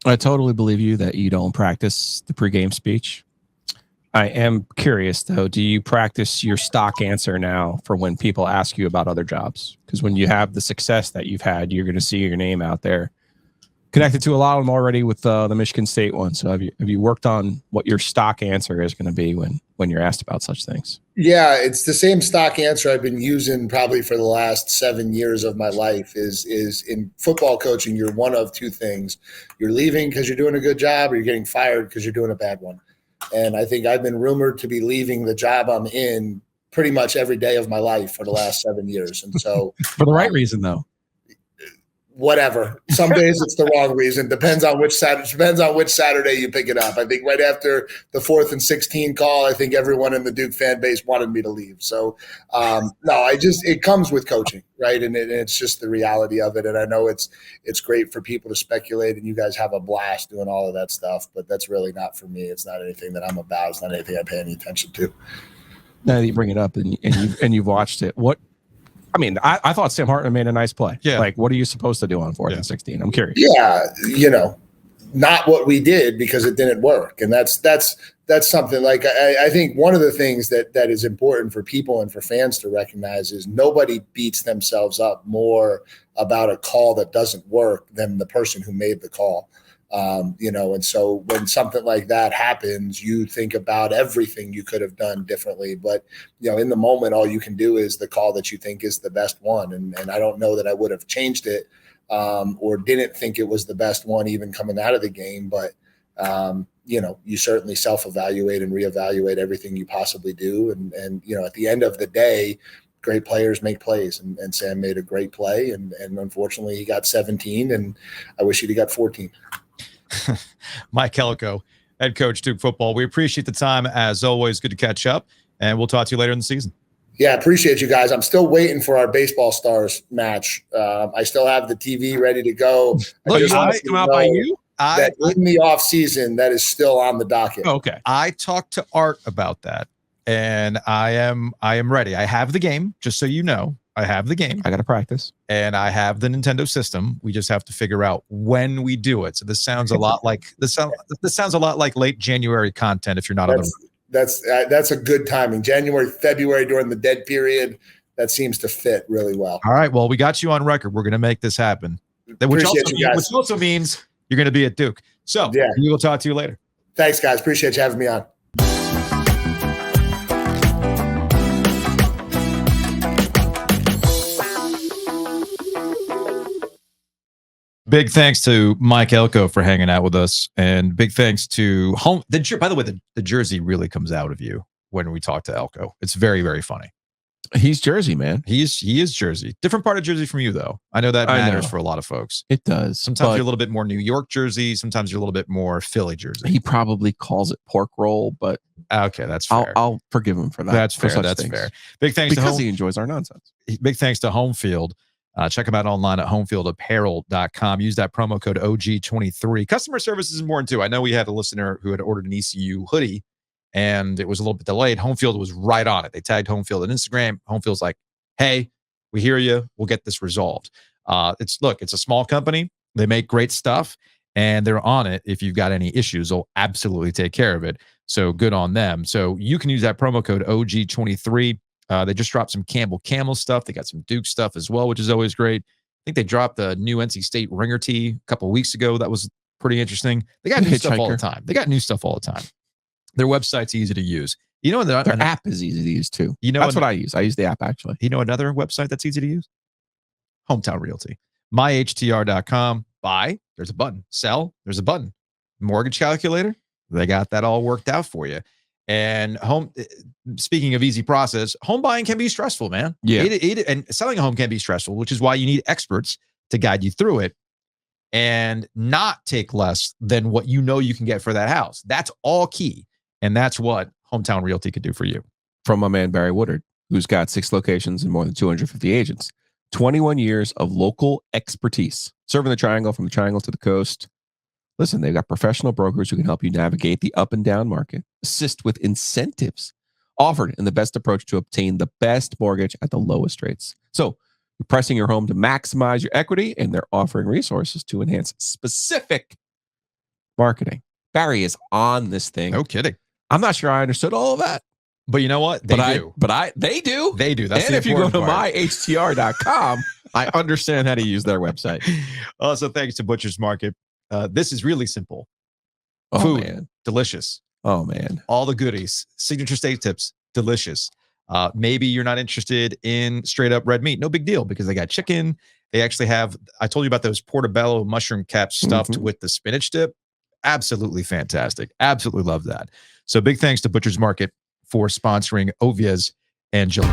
I totally believe you that you don't practice the pregame speech. I am curious, though, do you practice your stock answer now for when people ask you about other jobs? Because when you have the success that you've had, you're going to see your name out there. Connected to a lot of them already with the Michigan State one. So have you worked on what your stock answer is going to be when you're asked about such things? Yeah, it's the same stock answer I've been using probably for the last 7 years of my life is in football coaching, you're one of two things. You're leaving because you're doing a good job, or you're getting fired because you're doing a bad one. And I think I've been rumored to be leaving the job I'm in pretty much every day of my life for the last 7 years. And so for the right reason, though. Whatever. Some days it's the wrong reason. Depends on which Saturday you pick it up. I think right after the 4th and 16 call, I think everyone in the Duke fan base wanted me to leave. So it comes with coaching, right? And it's just the reality of it. And I know it's great for people to speculate, and you guys have a blast doing all of that stuff, but that's really not for me. It's not anything that I'm about. It's not anything I pay any attention to. Now that you bring it up and you've watched it, I thought Sam Hartman made a nice play. Yeah. Like, what are you supposed to do on 4th and 16? I'm curious. Yeah. Not what we did because it didn't work. And that's something like, I think one of the things that is important for people and for fans to recognize is nobody beats themselves up more about a call that doesn't work than the person who made the call. And so when something like that happens, you think about everything you could have done differently. But, in the moment, all you can do is the call that you think is the best one. And I don't know that I would have changed it or didn't think it was the best one even coming out of the game. But, you certainly self-evaluate and reevaluate everything you possibly do. And at the end of the day, great players make plays, and Sam made a great play. And unfortunately, he got 17, and I wish he'd got 14. Mike Elko, head coach, Duke football. We appreciate the time as always. Good to catch up, and we'll talk to you later in the season. Yeah, appreciate you guys. I'm still waiting for our baseball stars match. I still have the TV ready to go. Come out by you? In the off season, that is still on the docket. Okay. I talked to Art about that, and I am ready. I have the game, just so you know. I have the game. I got to practice. And I have the Nintendo system. We just have to figure out when we do it. So this sounds a lot like late January content if you're not on the That's a good timing. January, February during the dead period, that seems to fit really well. All right. Well, we got you on record. We're going to make this happen. Which also means you're going to be at Duke. So we will talk to you later. Thanks, guys. Appreciate you having me on. Big thanks to Mike Elko for hanging out with us, and big thanks to home. By the way, the jersey really comes out of you when we talk to Elko. It's very, very funny. He's Jersey, man. He is Jersey. Different part of Jersey from you, though. I know that matters for a lot of folks. It does. Sometimes you're a little bit more New York Jersey. Sometimes you're a little bit more Philly Jersey. He probably calls it pork roll, but okay, that's fair. I'll forgive him for that. That's fair. That's fair. Big thanks because he enjoys our nonsense. Big thanks to Home Field. Check them out online at homefieldapparel.com. Use that promo code OG23. Customer service is important too. I know we had a listener who had ordered an ECU hoodie and it was a little bit delayed. Home Field was right on it. They tagged Home Field on Instagram. Home Field's like, hey, we hear you. We'll get this resolved. It's a small company. They make great stuff and they're on it. If you've got any issues, they'll absolutely take care of it. So good on them. So you can use that promo code OG23. They just dropped some Campbell Camel stuff. They got some Duke stuff as well, which is always great. I think they dropped the new NC State Ringer tee a couple of weeks ago. That was pretty interesting. They got new stuff all the time. Their website's easy to use. You know, their app is easy to use too. That's what I use. I use the app actually. You know another website that's easy to use? Hometown Realty. myhtr.com. Buy, there's a button. Sell, there's a button. Mortgage calculator, they got that all worked out for you. And speaking of easy process, home buying can be stressful, man. Yeah. And selling a home can be stressful, which is why you need experts to guide you through it and not take less than what you know you can get for that house. That's all key. And that's what Hometown Realty could do for you. From my man, Barry Woodard, who's got 6 locations and more than 250 agents. 21 years of local expertise, serving the triangle from the triangle to the coast. Listen, they've got professional brokers who can help you navigate the up and down market, assist with incentives offered, and the best approach to obtain the best mortgage at the lowest rates. So you're pricing your home to maximize your equity, and they're offering resources to enhance specific marketing. Barry is on this thing. No kidding. I'm not sure I understood all of that. But you know what? They do. They do. They do. That's and the if you go to important part. myhtr.com, I understand how to use their website. Also, thanks to Butcher's Market. This is really simple. Oh, Food, man. delicious. Oh, man. All the goodies. Signature steak tips, delicious. Maybe you're not interested in straight up red meat. No big deal because they got chicken. They actually have, I told you about those portobello mushroom caps stuffed with the spinach dip. Absolutely fantastic. Absolutely love that. So big thanks to Butcher's Market for sponsoring Ovia's and Jill.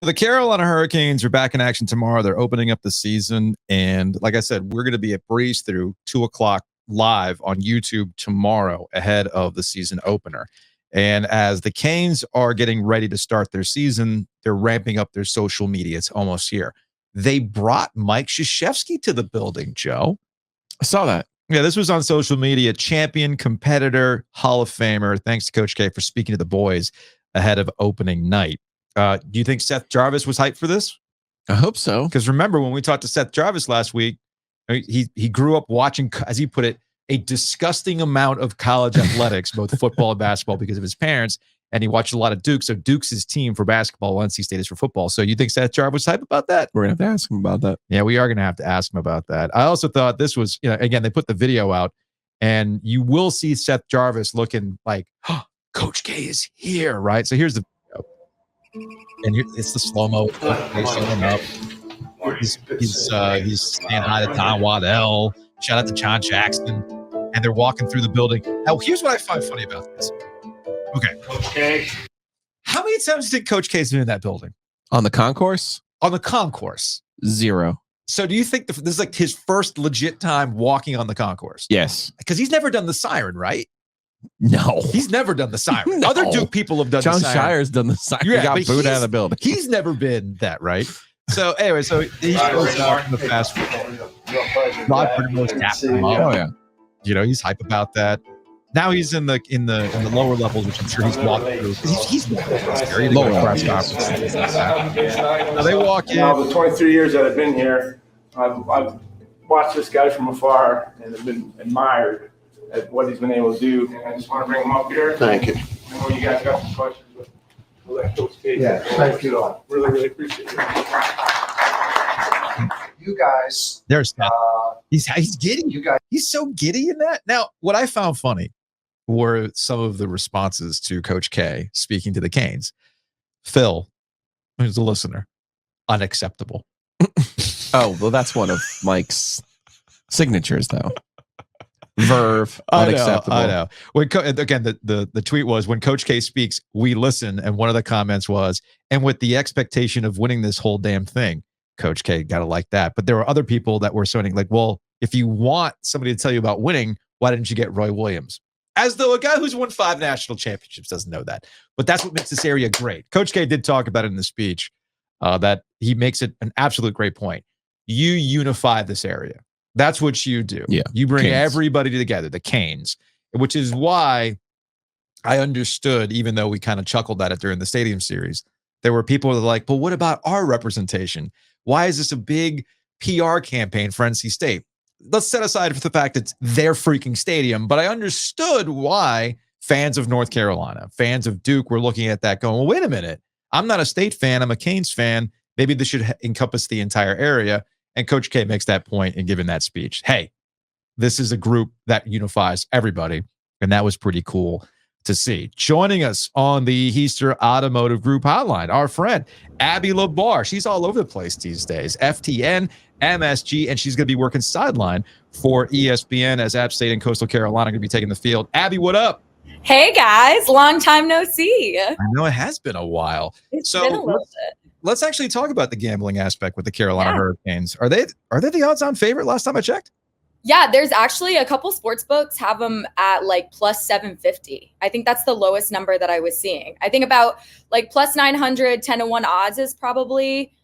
The Carolina Hurricanes are back in action tomorrow. They're opening up the season. And like I said, we're going to be at Breeze Through 2:00 live on YouTube tomorrow ahead of the season opener. And as the Canes are getting ready to start their season, they're ramping up their social media. It's almost here. They brought Mike Krzyzewski to the building, Joe. I saw that. Yeah, this was on social media. Champion, competitor, Hall of Famer. Thanks to Coach K for speaking to the boys ahead of opening night. Do you think Seth Jarvis was hyped for this? I hope so. Because remember when we talked to Seth Jarvis last week, he grew up watching, as he put it, a disgusting amount of college athletics, both football and basketball, because of his parents. And he watched a lot of Duke. So Duke's his team for basketball, NC State is for football. So you think Seth Jarvis was hyped about that? We're going to have to ask him about that. Yeah, we are going to have to ask him about that. I also thought this was, again, they put the video out and you will see Seth Jarvis looking like, oh, Coach K is here, right? So here's the video. And it's the slow-mo. They show him up. He's saying hi to Tom Waddell. Shout out to John Jackson. And they're walking through the building. Now, here's what I find funny about this. Okay. How many times did Coach K's been in that building? On the concourse? On the concourse. 0. So do you think this is like his first legit time walking on the concourse? Yes. Because he's never done the siren, right? No. He's never done the siren. No. Other Duke people have done John the siren. Shire's done the siren. Yeah, He got but booed out of the building. He's never been that, right? So anyway, so he goes out in the fast food. Rod Britmore's tapping him up. Oh, yeah. He's hype about that. Now he's in the lower levels, which I'm sure he's walking through. He's scary to go to press conferences. Now they walk in. Now, the 23 years that I've been here, I've watched this guy from afar and have been admired at what he's been able to do. And I just want to bring him up here. Thank you. I know you guys got some questions, but we'll let Coach K. Yeah, thank you. Really, really appreciate it. You guys, There's Seth. He's giddy. you guys, He's so giddy in that. Now, what I found funny were some of the responses to Coach K speaking to the Canes. Phil, who's a listener, unacceptable. Oh, well, that's one of Mike's signatures, though. Verve, unacceptable. I know. When again, the tweet was, when Coach K speaks, we listen. And one of the comments was, and with the expectation of winning this whole damn thing, Coach K got to like that. But there were other people that were saying like, well, if you want somebody to tell you about winning, why didn't you get Roy Williams? As though a guy who's won 5 national championships doesn't know that. But that's what makes this area great. Coach K did talk about it in the speech, that he makes it an absolute great point. You unify this area. That's what you do. Yeah, You bring Canes. everybody together, the Canes, which is why I understood, even though we kind of chuckled at it during the stadium series, there were people that were like, but what about our representation? Why is this a big PR campaign for NC State? Let's set aside for the fact it's their freaking stadium, but I understood why fans of North Carolina, fans of Duke were looking at that going, well, wait a minute. I'm not a State fan. I'm a Canes fan. Maybe this should encompass the entire area. And Coach K makes that point in giving that speech. Hey, this is a group that unifies everybody. And that was pretty cool to see. Joining us on the Heister Automotive Group hotline, our friend Abby Labar. She's all over the place these days. FTN, MSG, and she's going to be working sideline for ESPN as App State and Coastal Carolina are going to be taking the field. Abby, what up? Hey guys, long time no see. I know it has been a while. It's been a little bit. Let's actually talk about the gambling aspect with the Carolina Hurricanes. Are they the odds-on favorite last time I checked? Yeah, there's actually a couple sports books have them at like plus 750. I think that's the lowest number that I was seeing. I think about like plus 900, 10-1 odds is probably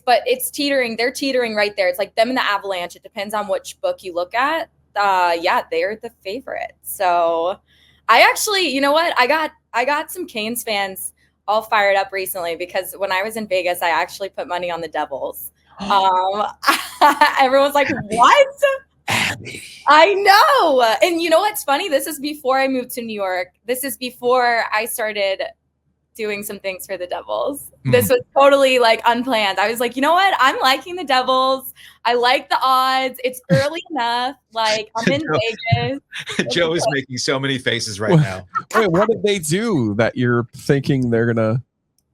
but it's teetering. They're teetering right there. It's like them and the Avalanche. It depends on which book you look at. They're the favorite. So I actually, you know what? I got some Canes fans all fired up recently because when I was in Vegas, I actually put money on the Devils. Everyone's like, what? Abby. I know. And you know what's funny? This is before I moved to New York. This is before I started doing some things for the Devils. This was totally like unplanned. I was like, you know what? I'm liking the Devils. I like the odds. It's early enough. Like I'm in Vegas. Joe is making so many faces right now. Wait, what did they do that you're thinking they're gonna?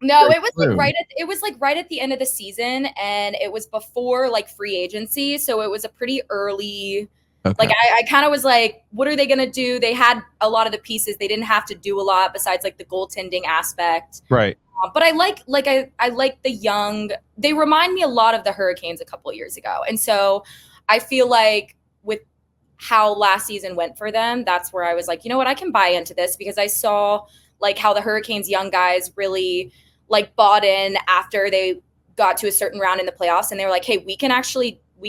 No, it was like right at the end of the season, and it was before like free agency, so it was a pretty early. Okay. Like I kind of was like, what are they gonna do? They had a lot of the pieces. They didn't have to do a lot besides like the goaltending aspect, right? But I like the young. They remind me a lot of the Hurricanes a couple of years ago, and so I feel like with how last season went for them, that's where I was like, you know what, I can buy into this because I saw like how the Hurricanes young guys really like bought in after they got to a certain round in the playoffs, and they were like, hey, we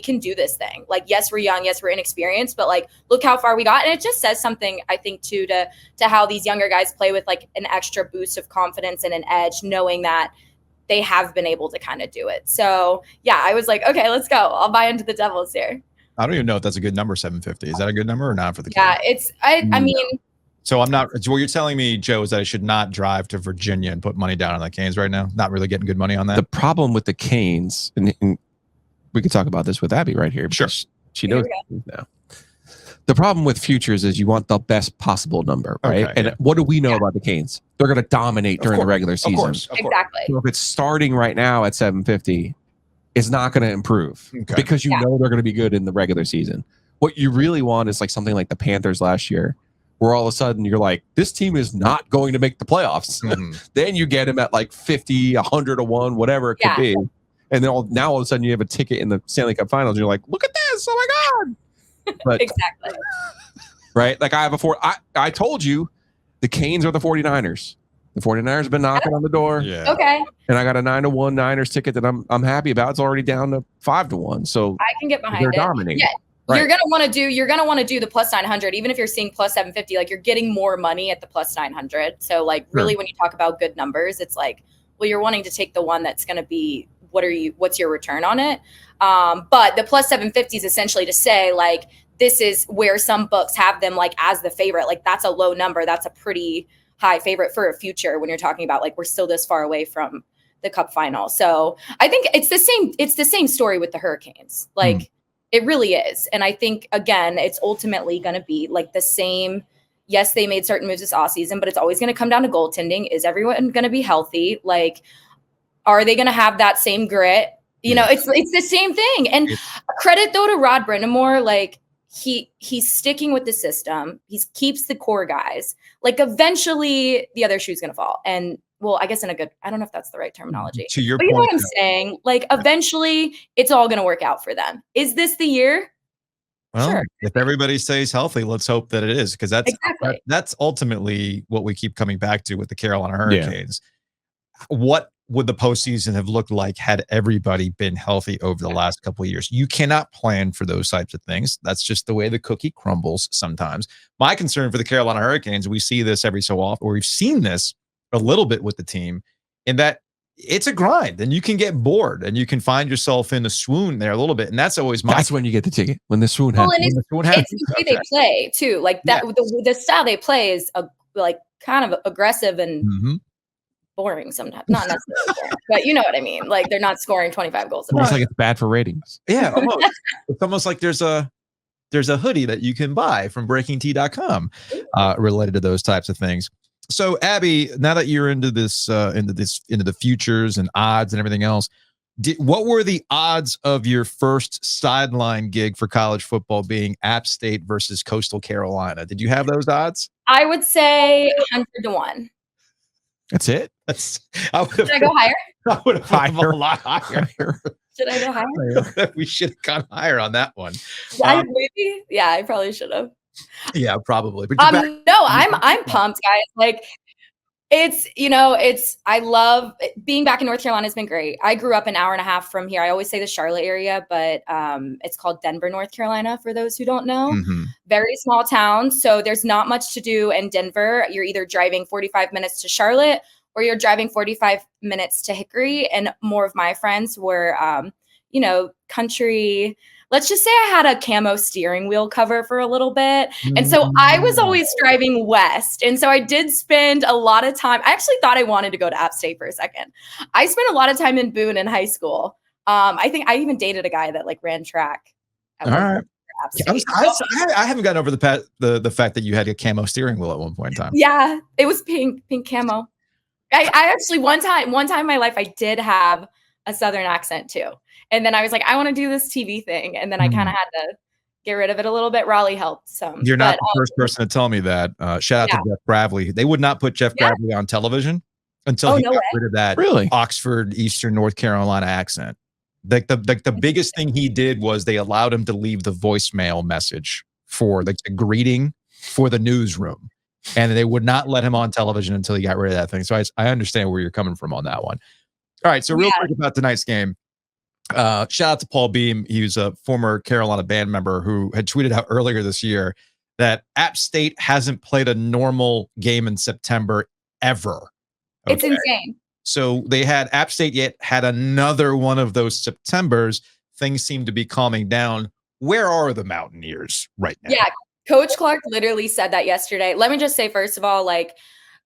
can do this thing. Like, yes, we're young, yes, we're inexperienced, but like, look how far we got. And it just says something, I think, too, to how these younger guys play with like an extra boost of confidence and an edge, knowing that they have been able to kind of do it. So yeah, I was like, okay, let's go. I'll buy into the Devils here. I don't even know if that's a good number, 750. Is that a good number or not for the Canes? Yeah, I mean. So I'm not. So what you're telling me, Joe, is that I should not drive to Virginia and put money down on the Canes right now. Not really getting good money on that. The problem with the Canes, and we could talk about this with Abby right here. Sure, she knows now. The problem with futures is you want the best possible number, right? Okay, and what do we know about the Canes? They're going to dominate during the regular season. Of course. Exactly. So if it's starting right now at 750, it's not going to improve because you know they're going to be good in the regular season. What you really want is like something like the Panthers last year, where all of a sudden you're like, this team is not going to make the playoffs. Then you get them at like 50, 100 to 1, whatever it could be. And then now all of a sudden you have a ticket in the Stanley Cup Finals. And you're like, look at this. Oh my God. But, exactly. Right. Like I told you the Canes are the 49ers. The 49ers have been knocking on the door. Yeah. Okay. And I got a 9-1 Niners ticket that I'm happy about. It's already down to 5-1. So I can get behind they're it. dominating. Yeah. Right. You're gonna want to do the plus 900, even if you're seeing plus 750. Like you're getting more money at the plus 900. So like really, when you talk about good numbers, it's like, well, you're wanting to take the one that's going to be what's your return on it? But the plus 750 is essentially to say like this is where some books have them like as the favorite. Like that's a low number. That's a pretty high favorite for a future when you're talking about like we're still this far away from the Cup final. So I think it's the same story with the Hurricanes. Like. It really is. And I think, again, it's ultimately going to be like the same. Yes, they made certain moves this offseason, but it's always going to come down to goaltending. Is everyone going to be healthy? Like, are they going to have that same grit? You know, it's the same thing. And credit, though, to Rod Brindamore, like, he's sticking with the system. He keeps the core guys. Like, eventually, the other shoe's going to fall. And well, I guess I don't know if that's the right terminology. To your but you know what I'm saying? Like, eventually, it's all going to work out for them. Is this the year? Well, sure. If everybody stays healthy, let's hope that it is, because that's ultimately what we keep coming back to with the Carolina Hurricanes. Yeah. What would the postseason have looked like had everybody been healthy over the last couple of years? You cannot plan for those types of things. That's just the way the cookie crumbles sometimes. My concern for the Carolina Hurricanes, we see this every so often, or we've seen this a little bit with the team, in that it's a grind and you can get bored and you can find yourself in a swoon there a little bit. And that's always that's when you get the ticket, when the swoon happens. Well, it's the way they play too. Like that, the style they play is like kind of aggressive and boring sometimes. Not necessarily boring, but you know what I mean? Like they're not scoring 25 goals. It's almost like it's bad for ratings. Yeah. Almost. It's almost like there's a hoodie that you can buy from breakingtea.com related to those types of things. So Abby, now that you're into the futures and odds and everything else, what were the odds of your first sideline gig for college football being App State versus Coastal Carolina? Did you have those odds? I would say 100-1. That's it. Should I go higher? I would have higher. A lot higher. Should I go higher? We should have gone higher on that one. Maybe. Yeah, I probably should have. Yeah, probably. But no, I'm pumped, guys. Like, I love being back in North Carolina. Has been great. I grew up an hour and a half from here. I always say the Charlotte area, but it's called Denver, North Carolina, for those who don't know. Mm-hmm. Very small town. So there's not much to do in Denver. You're either driving 45 minutes to Charlotte or you're driving 45 minutes to Hickory. And more of my friends were, country. Let's just say I had a camo steering wheel cover for a little bit. And so I was always driving west. And so I did spend a lot of time. I actually thought I wanted to go to App State for a second. I spent a lot of time in Boone in high school. I think I even dated a guy that ran track. All right. I haven't gotten over the fact that you had a camo steering wheel at one point in time. Yeah, it was pink camo. I actually one time in my life I did have a Southern accent too. And then I was like, I want to do this TV thing. And then I kind of had to get rid of it a little bit. Raleigh helped some. You're not the first person to tell me that. Shout out to Jeff Bradley. They would not put Jeff Bradley on television until he got rid of that Oxford, Eastern North Carolina accent. The biggest thing he did was they allowed him to leave the voicemail message for the greeting for the newsroom. And they would not let him on television until he got rid of that thing. So I understand where you're coming from on that one. All right. So real quick about tonight's game. Shout out to Paul Beam. He was a former Carolina band member who had tweeted out earlier this year that App State hasn't played a normal game in September ever. Okay? It's insane. So they had App State yet had another one of those Septembers. Things seem to be calming down. Where are the Mountaineers right now? Yeah, Coach Clark literally said that yesterday. Let me just say, first of all,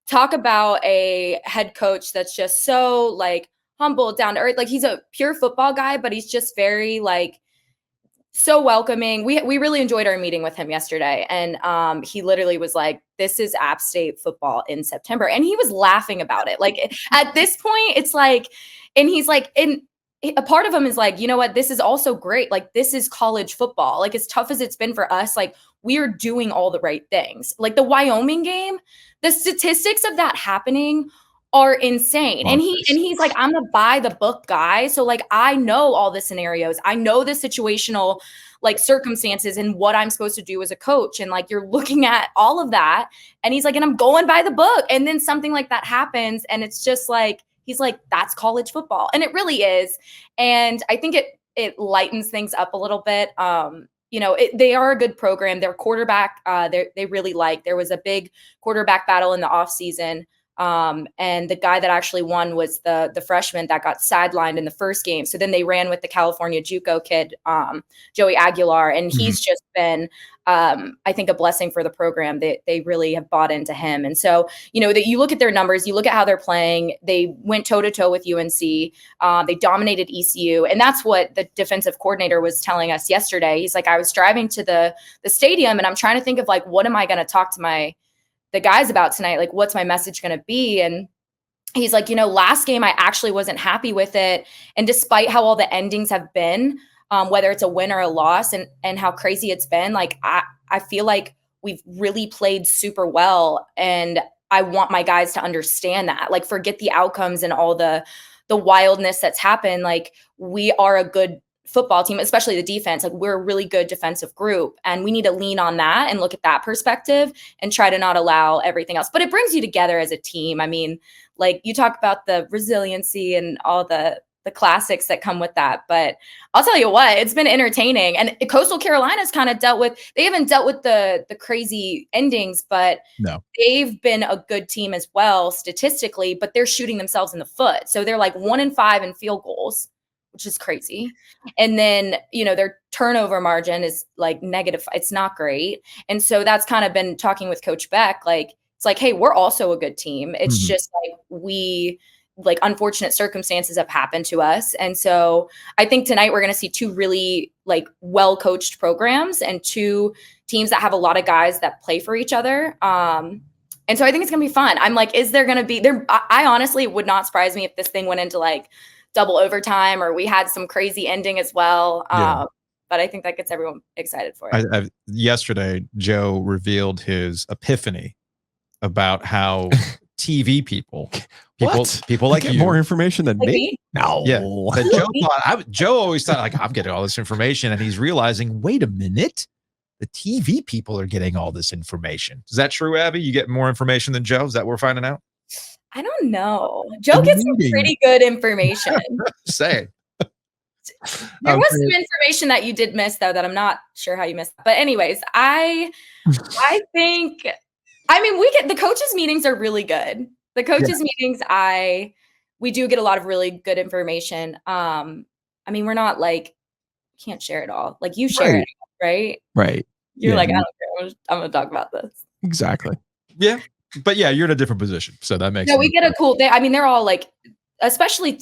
talk about a head coach that's just so humble, down to earth. He's a pure football guy, but he's just very so welcoming. We really enjoyed our meeting with him yesterday. And he literally was like, this is App State football in September. And he was laughing about it. At this point, it's and he's and a part of him is you know what, this is also great. This is college football. As tough as it's been for us, we are doing all the right things. The Wyoming game, the statistics of that happening are insane. And he's like, I'm a by the book guy. So I know all the scenarios. I know the situational circumstances and what I'm supposed to do as a coach. And you're looking at all of that. And he's like, and I'm going by the book. And then something like that happens. And it's just he's like, that's college football. And it really is. And I think it lightens things up a little bit. They are a good program. Their quarterback, they really there was a big quarterback battle in the offseason. And the guy that actually won was the freshman that got sidelined in the first game. So then they ran with the California JUCO kid, Joey Aguilar, and he's just been, I think, a blessing for the program. They really have bought into him. And so, that you look at their numbers, you look at how they're playing. They went toe to toe with UNC. They dominated ECU, and that's what the defensive coordinator was telling us yesterday. He's like, I was driving to the stadium, and I'm trying to think of what am I going to talk to the guys about tonight? What's my message going to be? And he's like, last game, I actually wasn't happy with it. And despite how all the endings have been, whether it's a win or a loss and how crazy it's been, I feel like we've really played super well. And I want my guys to understand that, forget the outcomes and all the wildness that's happened. We are a good football team, especially the defense. We're a really good defensive group, and we need to lean on that and look at that perspective and try to not allow everything else. But it brings you together as a team. I mean, you talk about the resiliency and all the classics that come with that. But I'll tell you what, it's been entertaining. And Coastal Carolina's kind of they haven't dealt with the crazy endings, but they've been a good team as well statistically, but they're shooting themselves in the foot. So they're 1-5 in field goals, which is crazy. And then, their turnover margin is negative. It's not great. And so that's kind of been talking with Coach Beck. It's hey, we're also a good team. It's just we unfortunate circumstances have happened to us. And so I think tonight we're going to see two really well-coached programs and two teams that have a lot of guys that play for each other. And so I think it's going to be fun. I'm like, is there going to be there? I honestly would not surprise me if this thing went into like double overtime or we had some crazy ending as well. But I think that gets everyone excited for it. Yesterday, Joe revealed his epiphany about how TV people like get you, more information than me. No, yeah. But Joe always thought like I'm getting all this information, and he's realizing, wait a minute, the TV people are getting all this information. Is that true, Abby? You get more information than Joe? Is that what we're finding out? I don't know. Joe gets some pretty good information. Say. There was some information that you did miss, though, that I'm not sure how you missed. But anyways, I think, I mean, the coaches' meetings are really good. The coaches' meetings, we do get a lot of really good information. I mean, we're not like, can't share it all. Like you share it, right? Right. You're like, I don't care. I'm going to talk about this. Exactly. Yeah. But yeah, you're in a different position. So that makes sense. We get a cool day. I mean, they're all like, especially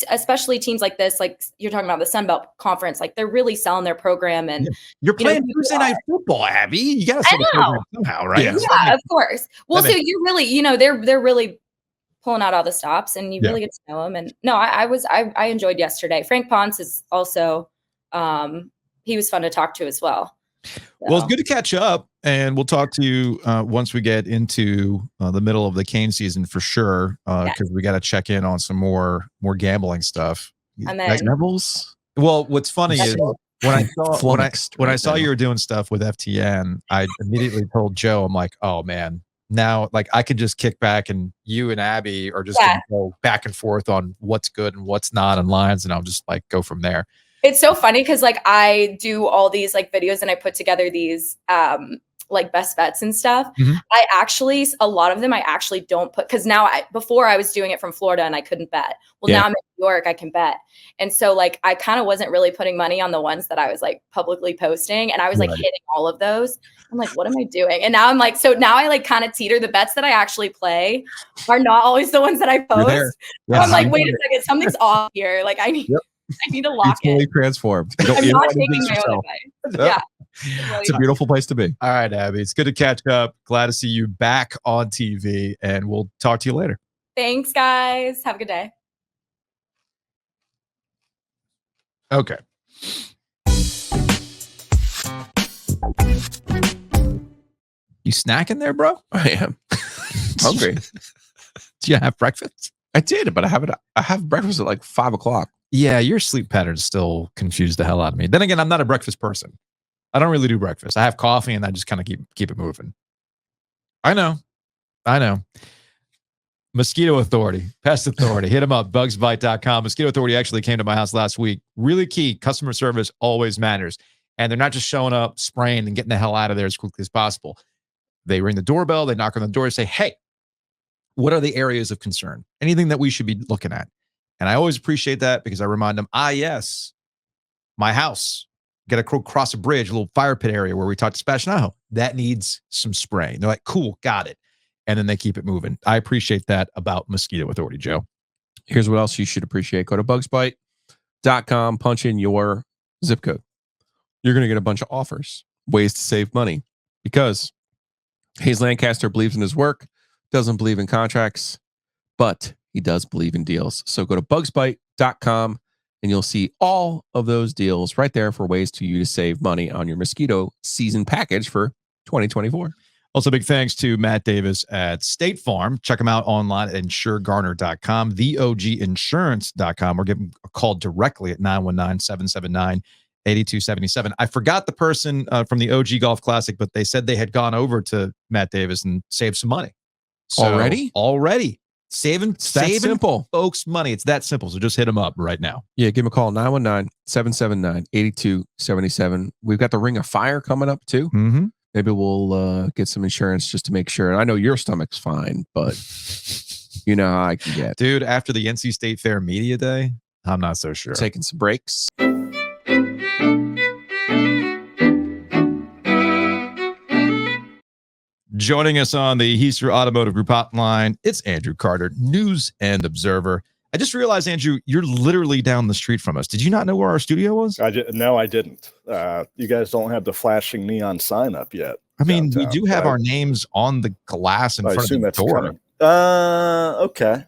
teams like this, like you're talking about the Sun Belt Conference, like they're really selling their program. And you're playing Tuesday night football, Abby. You got to sell the program somehow, right? Yeah, of course. Well, so you're really, they're really pulling out all the stops, and you really get to know them. And no, I enjoyed yesterday. Frank Ponce is also, he was fun to talk to as well. So. Well, it's good to catch up, and we'll talk to you once we get into the middle of the cane season for sure, because we got to check in on some more gambling stuff. And then levels. Well, what's funny is when I saw you were doing stuff with FTN, I immediately told Joe, I'm like, oh man, now like I could just kick back, and you and Abby are just gonna go back and forth on what's good and what's not on lines, and I'll just like go from there. It's so funny because like I do all these like videos and I put together these like best bets and stuff. A lot of them I actually don't put, because now before I was doing it from Florida and I couldn't bet. Well, now I'm in New York, I can bet. And so like I kind of wasn't really putting money on the ones that I was like publicly posting, and I was like hitting all of those. I'm like, what am I doing? And now I'm like, so now I like kind of teeter. The bets that I actually play are not always the ones that I post. So I'm like, wait a second, something's off here. Like I need to lock it. Fully transformed. I'm not taking my own advice. Yeah. It's a beautiful place to be. All right, Abby. It's good to catch up. Glad to see you back on TV, and we'll talk to you later. Thanks, guys. Have a good day. Okay. You snacking there, bro? I am hungry. Do you have breakfast? I did, but I have breakfast at like 5:00. Yeah, your sleep pattern still confused the hell out of me. Then again, I'm not a breakfast person. I don't really do breakfast. I have coffee and I just kind of keep it moving. I know. Mosquito Authority, Pest Authority. Hit them up, bugsbite.com. Mosquito Authority actually came to my house last week. Really key. Customer service always matters. And they're not just showing up, spraying, and getting the hell out of there as quickly as possible. They ring the doorbell. They knock on the door and say, hey, what are the areas of concern? Anything that we should be looking at? And I always appreciate that because I remind them, yes, my house. Got to cross a bridge, a little fire pit area where we talked to Sebastian Aho. That needs some spraying. They're like, cool, got it. And then they keep it moving. I appreciate that about Mosquito Authority, Joe. Here's what else you should appreciate. Go to bugsbite.com, punch in your zip code. You're going to get a bunch of offers, ways to save money, because Hayes Lancaster believes in his work, doesn't believe in contracts, but he does believe in deals. So go to bugsbite.com and you'll see all of those deals right there for ways to you to save money on your mosquito season package for 2024. Also, big thanks to Matt Davis at State Farm. Check him out online at insuregarner.com, theoginsurance.com, or give him a call directly at 919-779-8277. I forgot the person from the OG Golf Classic, but they said they had gone over to Matt Davis and saved some money. So, already. Saving simple, folks money. It's that simple. So just hit them up right now. Yeah, give them a call, 919-779-8277. We've got the Ring of Fire coming up too. Mm-hmm. Maybe we'll get some insurance just to make sure. And I know your stomach's fine, but you know how I can get. Dude, after the NC State Fair Media Day, I'm not so sure. Taking some breaks. Joining us on the Heister Automotive Group hotline, it's Andrew Carter, News and Observer. I just realized, Andrew, you're literally down the street from us. Did you not know where our studio was? No, I didn't. You guys don't have the flashing neon sign up yet. I mean, downtown, we do have right? our names on the glass in I front assume of the that's door. coming. Okay.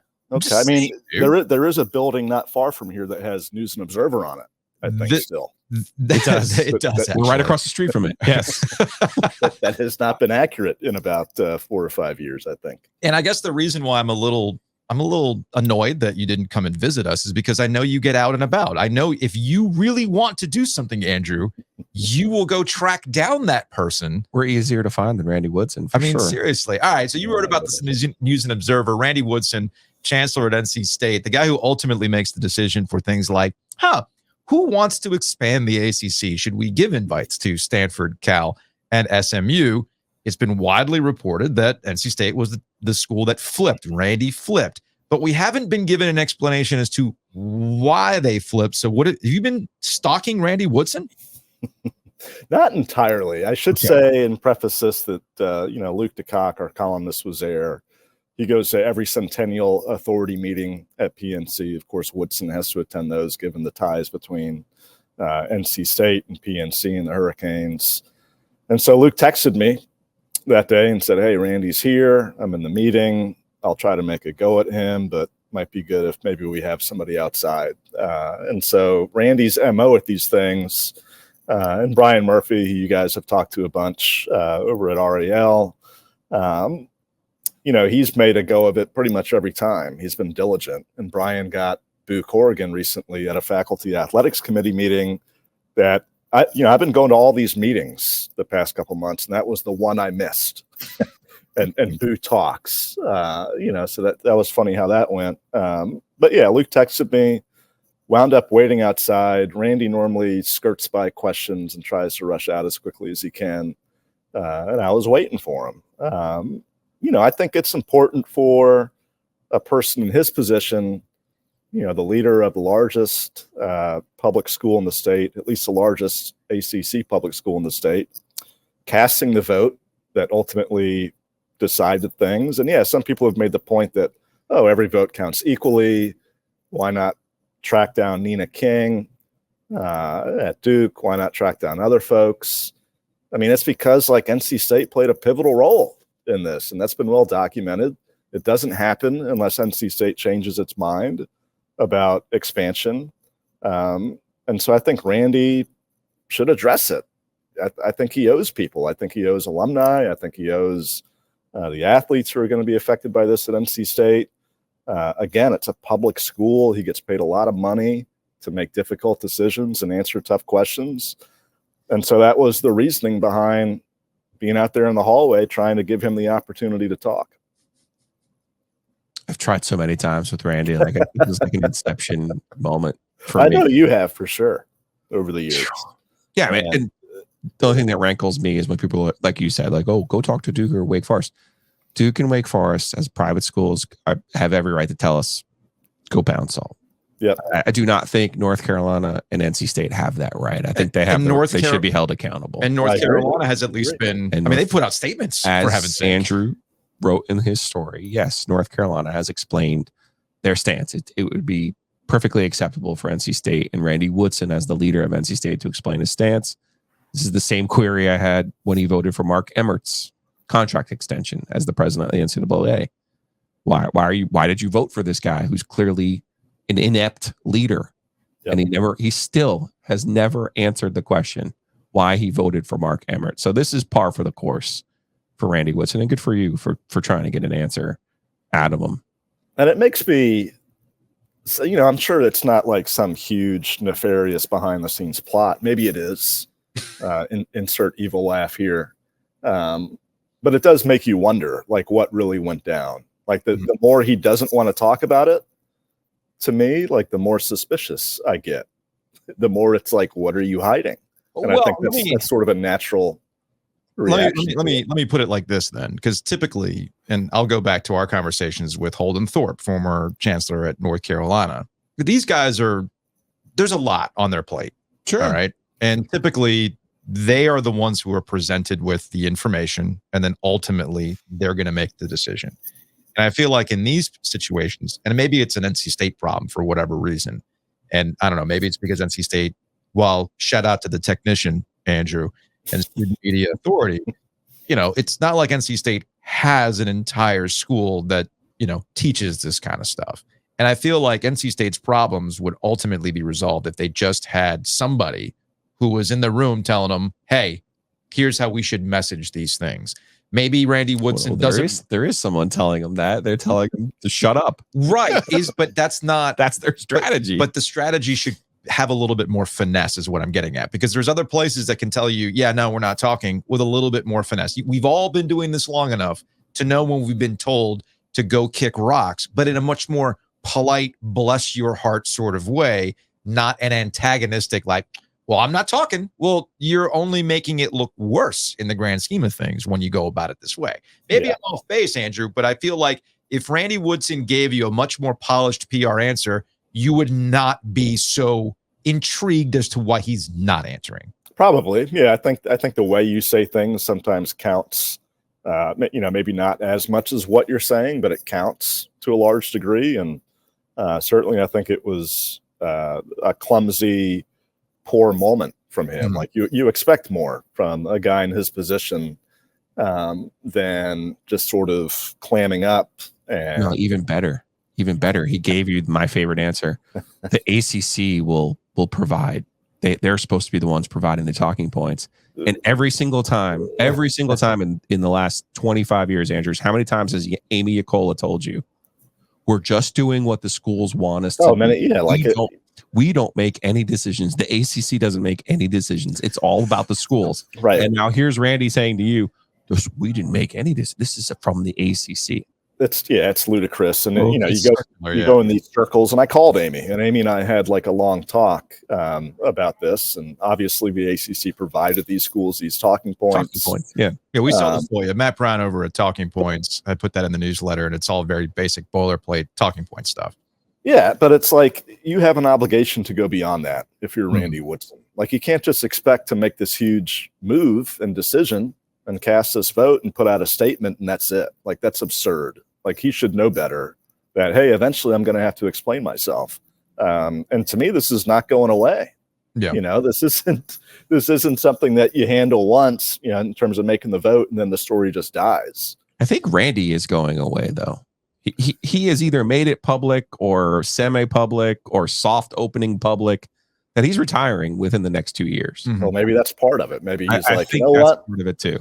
I mean, there is a building not far from here that has News and Observer on it. I think still. It does. It does. We're right across the street from it. Yes. That has not been accurate in about 4 or 5 years, I think. And I guess the reason why I'm a little annoyed that you didn't come and visit us is because I know you get out and about. I know if you really want to do something, Andrew, you will go track down that person. We're easier to find than Randy Woodson. I mean, seriously. All right. So you wrote about this in News and Observer. Randy Woodson, chancellor at NC State, the guy who ultimately makes the decision for things like, who wants to expand the ACC? Should we give invites to Stanford, Cal, and SMU? It's been widely reported that NC State was the school that flipped. Randy flipped. But we haven't been given an explanation as to why they flipped. So have you been stalking Randy Woodson? Not entirely. I should say and preface this that, Luke DeCock, our columnist, was there. He goes to every Centennial Authority meeting at PNC. Of course, Woodson has to attend those given the ties between NC State and PNC and the Hurricanes. And so Luke texted me that day and said, hey, Randy's here. I'm in the meeting. I'll try to make a go at him, but might be good if maybe we have somebody outside. And so Randy's MO at these things, and Brian Murphy, who you guys have talked to a bunch over at RAL, he's made a go of it pretty much every time. He's been diligent. And Brian got Boo Corrigan recently at a faculty athletics committee meeting that I've been going to all these meetings the past couple months, and that was the one I missed. and Boo talks, so that was funny how that went. But yeah, Luke texted me, wound up waiting outside. Randy normally skirts by questions and tries to rush out as quickly as he can. And I was waiting for him. I think it's important for a person in his position, the leader of the largest public school in the state, at least the largest ACC public school in the state, casting the vote that ultimately decided things. And yeah, some people have made the point that, every vote counts equally. Why not track down Nina King at Duke? Why not track down other folks? I mean, it's because NC State played a pivotal role in this, and that's been well documented. It doesn't happen unless NC State changes its mind about expansion. And so I think Randy should address it. I think he owes people. I think he owes alumni. I think he owes the athletes who are going to be affected by this at NC State. Again, it's a public school. He gets paid a lot of money to make difficult decisions and answer tough questions. And so that was the reasoning behind being out there in the hallway trying to give him the opportunity to talk. I've tried so many times with Randy. It was like an inception moment for I me. know you have for sure over the years. Yeah, I mean, and the only thing that rankles me is when people, like you said, go talk to Duke or Wake Forest. Duke and Wake Forest, as private schools, have every right to tell us, go pound salt. Yep. I do not think North Carolina and NC State have that right. I think they have. They should be held accountable. And North Carolina has at least been. They put out statements for heaven's sake. Andrew wrote in his story, yes, North Carolina has explained their stance. It would be perfectly acceptable for NC State and Randy Woodson as the leader of NC State to explain his stance. This is the same query I had when he voted for Mark Emmert's contract extension as the president of the NCAA. Why did you vote for this guy who's clearly an inept leader? Yep. And he still has never answered the question why he voted for Mark Emmert. So this is par for the course for Randy Woodson, and good for you for trying to get an answer out of him. And it makes me, I'm sure it's not like some huge nefarious behind the scenes plot. Maybe it is. Insert evil laugh here. But it does make you wonder, what really went down. The more he doesn't want to talk about it, to me, the more suspicious I get. The more it's what are you hiding? And I think that's sort of a natural reaction. Let me put it like this then, because typically, and I'll go back to our conversations with Holden Thorpe, former chancellor at North Carolina. These guys there's a lot on their plate. Sure. All right. And typically they are the ones who are presented with the information, and then ultimately they're going to make the decision. And I feel like in these situations, and maybe it's an NC State problem for whatever reason, and I don't know, maybe it's because NC State, well, shout out to the technician, Andrew, and Student Media Authority, it's not like NC State has an entire school that, teaches this kind of stuff. And I feel like NC State's problems would ultimately be resolved if they just had somebody who was in the room telling them, hey, here's how we should message these things. Maybe Randy Woodson doesn't. There is someone telling them that. They're telling them to shut up. Right. But that's their strategy. But the strategy should have a little bit more finesse is what I'm getting at, because there's other places that can tell you, yeah, no, we're not talking, with a little bit more finesse. We've all been doing this long enough to know when we've been told to go kick rocks, but in a much more polite, bless your heart sort of way, not an antagonistic, like, well, I'm not talking. Well, you're only making it look worse in the grand scheme of things when you go about it this way. Maybe I'm off base, Andrew, but I feel like if Randy Woodson gave you a much more polished PR answer, you would not be so intrigued as to why he's not answering. Probably. Yeah. I think the way you say things sometimes counts, maybe not as much as what you're saying, but it counts to a large degree. And certainly I think it was a clumsy, poor moment from him. Like you expect more from a guy in his position than just sort of clamming up. And no, even better. He gave you my favorite answer. The ACC will provide. They're supposed to be the ones providing the talking points. And every single time in the last 25 years, Andrews, how many times has Amy Yacola told you, we're just doing what the schools want us to do. We don't make any decisions. The ACC doesn't make any decisions. It's all about the schools. Right. And now here's Randy saying to you, we didn't make any of this. This is from the ACC. It's ludicrous. And you go in these circles, and I called Amy, and I had like a long talk about this. And obviously the ACC provided these schools these talking points. Yeah, we saw this for you. Matt Brown over at Talking Points. I put that in the newsletter, and it's all very basic boilerplate talking point stuff. Yeah, but it's like you have an obligation to go beyond that if you're Randy Woodson. Like you can't just expect to make this huge move and decision and cast this vote and put out a statement and that's it. Like that's absurd. Like he should know better that, hey, eventually I'm going to have to explain myself. And to me, this is not going away. Yeah. This isn't something that you handle once, in terms of making the vote and then the story just dies. I think Randy is going away though. He has either made it public or semi-public or soft opening public that he's retiring within the next 2 years. Well, maybe that's part of it. Maybe he's I like, think you know that's what? part of it too.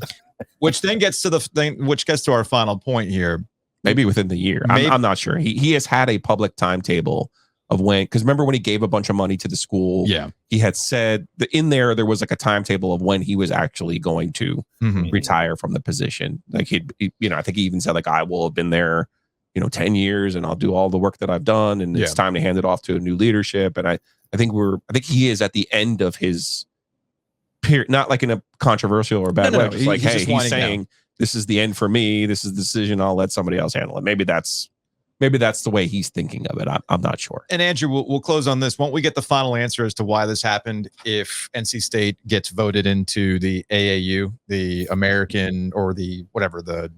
Which then gets to our final point here. Maybe within the year. I'm not sure. He has had a public timetable of when, because remember when he gave a bunch of money to the school, he had said that in there was like a timetable of when he was actually going to retire from the position. Like I think he even said like, I will have been there 10 years and I'll do all the work that I've done. And it's time to hand it off to a new leadership. And I think he is at the end of his period, not like in a controversial or bad way. Just like, he's saying this is the end for me. This is the decision. I'll let somebody else handle it. Maybe that's the way he's thinking of it. I'm not sure. And Andrew, we'll close on this. Won't we get the final answer as to why this happened if NC State gets voted into the AAU, the American or the whatever, the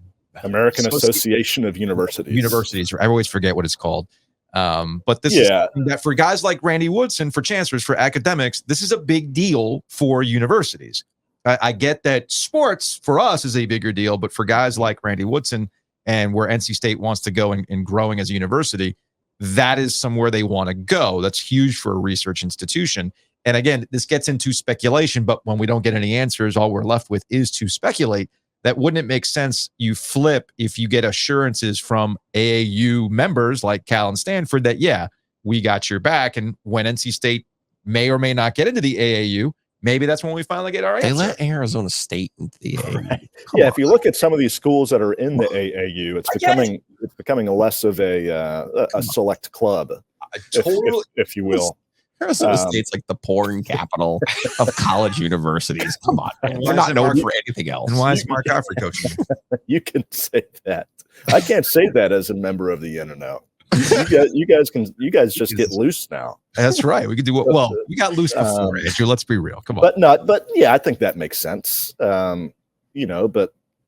American Association of Universities. I always forget what it's called. But this is that for guys like Randy Woodson, for chancellors, for academics, this is a big deal for universities. I get that sports for us is a bigger deal, but for guys like Randy Woodson and where NC State wants to go in growing as a university, that is somewhere they want to go. That's huge for a research institution. And again, this gets into speculation, but when we don't get any answers, all we're left with is to speculate. That wouldn't it make sense you flip if you get assurances from AAU members like Cal and Stanford that, we got your back. And when NC State may or may not get into the AAU, maybe that's when we finally get our answer. They let Arizona State into the AAU. Right. If you look at some of these schools that are in the AAU, it's becoming less of a select club, if you will. Arizona State's like the porn capital of college universities. Come on, man. They're not known for anything else. And why is Mark Alfred coaching? You can say that. I can't say that as a member of the NNO. You guys just get loose now. That's right. We could do what? Well, we got loose before, Andrew. Let's be real. Come on. But I think that makes sense. But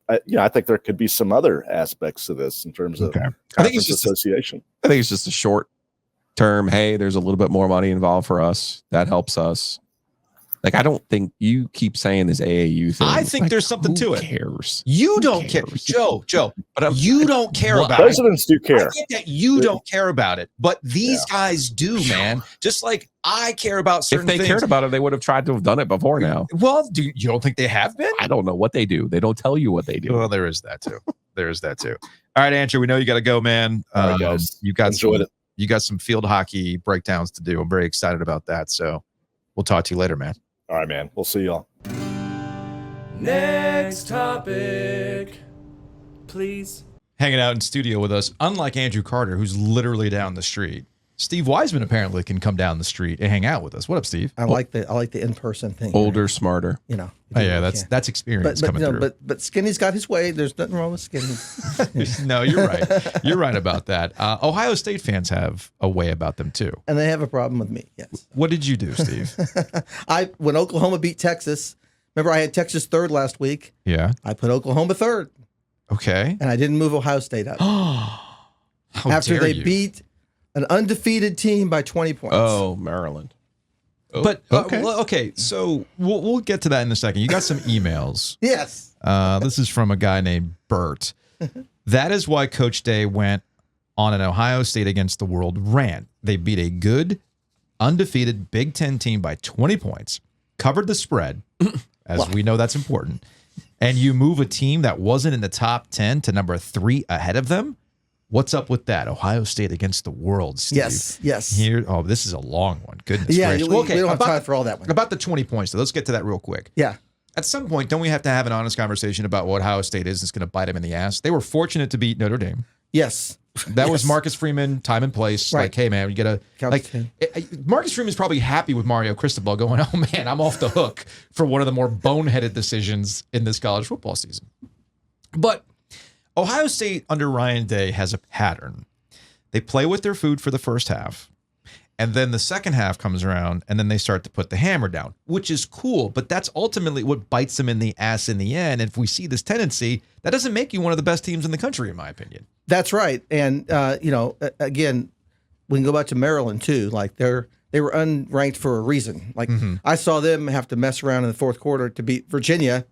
I think there could be some other aspects to this in terms of I think it's conference just association. I think it's just a short term. Hey, there's a little bit more money involved for us. That helps us. Like, I don't think you keep saying this AAU thing. I think there's something to it. Cares? You don't care, Joe. But you don't care about it. Presidents do care. I get that you don't care about it, but these guys do, man. Just like I care about certain things. If they cared about it, they would have tried to have done it before now. Well, you don't think they have been? I don't know what they do. They don't tell you what they do. Well, there is that too. All right, Andrew, we know you got to go, man. All right, guys. You got some field hockey breakdowns to do. I'm very excited about that. So we'll talk to you later, man. All right, man. We'll see y'all. Next topic, please. Hanging out in studio with us, unlike Andrew Carter, who's literally down the street. Steve Wiseman apparently can come down the street and hang out with us. What up, Steve? I like the in-person thing. Older, smarter. You know. Oh yeah, that's experience coming through. But Skinny's got his way. There's nothing wrong with Skinny. No, you're right. You're right about that. Ohio State fans have a way about them too, and they have a problem with me. Yes. What did you do, Steve? When Oklahoma beat Texas, remember I had Texas third last week. Yeah. I put Oklahoma third. Okay. And I didn't move Ohio State up. After they beat an undefeated team by 20 points. Oh, Maryland. Oh, but okay, so we'll get to that in a second. You got some emails. Yes. This is from a guy named Bert. That is why Coach Day went on an Ohio State against the world rant. They beat a good, undefeated Big Ten team by 20 points, covered the spread, as we know that's important, and you move a team that wasn't in the top 10 to number 3 ahead of them. What's up with that? Ohio State against the world, Steve. Yes. Here, this is a long one. Goodness gracious. We don't have time for all that one. About the 20 points, though. Let's get to that real quick. Yeah. At some point, don't we have to have an honest conversation about what Ohio State is that's going to bite them in the ass? They were fortunate to beat Notre Dame. Yes. That was Marcus Freeman, time and place. Right. Like, hey, man, you got to... Marcus Freeman's probably happy with Mario Cristobal going, oh, man, I'm off the hook for one of the more boneheaded decisions in this college football season. But Ohio State under Ryan Day has a pattern. They play with their food for the first half, and then the second half comes around, and then they start to put the hammer down, which is cool, but that's ultimately what bites them in the ass in the end. And if we see this tendency, that doesn't make you one of the best teams in the country, in my opinion. That's right. And, again, we can go back to Maryland, too. Like, they were unranked for a reason. Like, I saw them have to mess around in the fourth quarter to beat Virginia,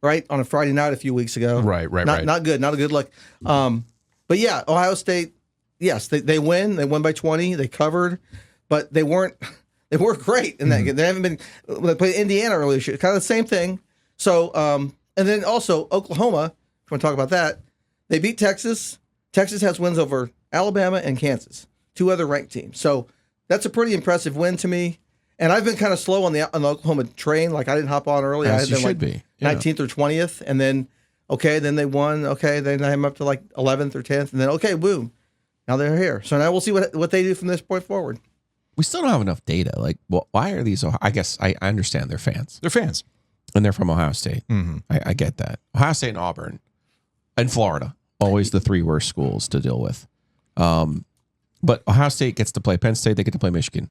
right, on a Friday night a few weeks ago. Right. Not good. Not a good look. But, yeah, Ohio State, yes, they win. They won by 20. They covered, but they weren't great in that game. They haven't been. They played Indiana earlier this year. Kind of the same thing. So, and then also Oklahoma. If you want to talk about that, they beat Texas. Texas has wins over Alabama and Kansas, 2 other ranked teams. So that's a pretty impressive win to me. And I've been kind of slow on the Oklahoma train. Like, I didn't hop on early. As I had them be. 19th or 20th, and then then they won. Okay, then I'm up to like 11th or 10th, and then boom. Now they're here. So now we'll see what they do from this point forward. We still don't have enough data. Like, why are these? I guess I understand they're fans. They're fans. And they're from Ohio State. Mm-hmm. I get that. Ohio State and Auburn and Florida, always the 3 worst schools to deal with. But Ohio State gets to play Penn State. They get to play Michigan.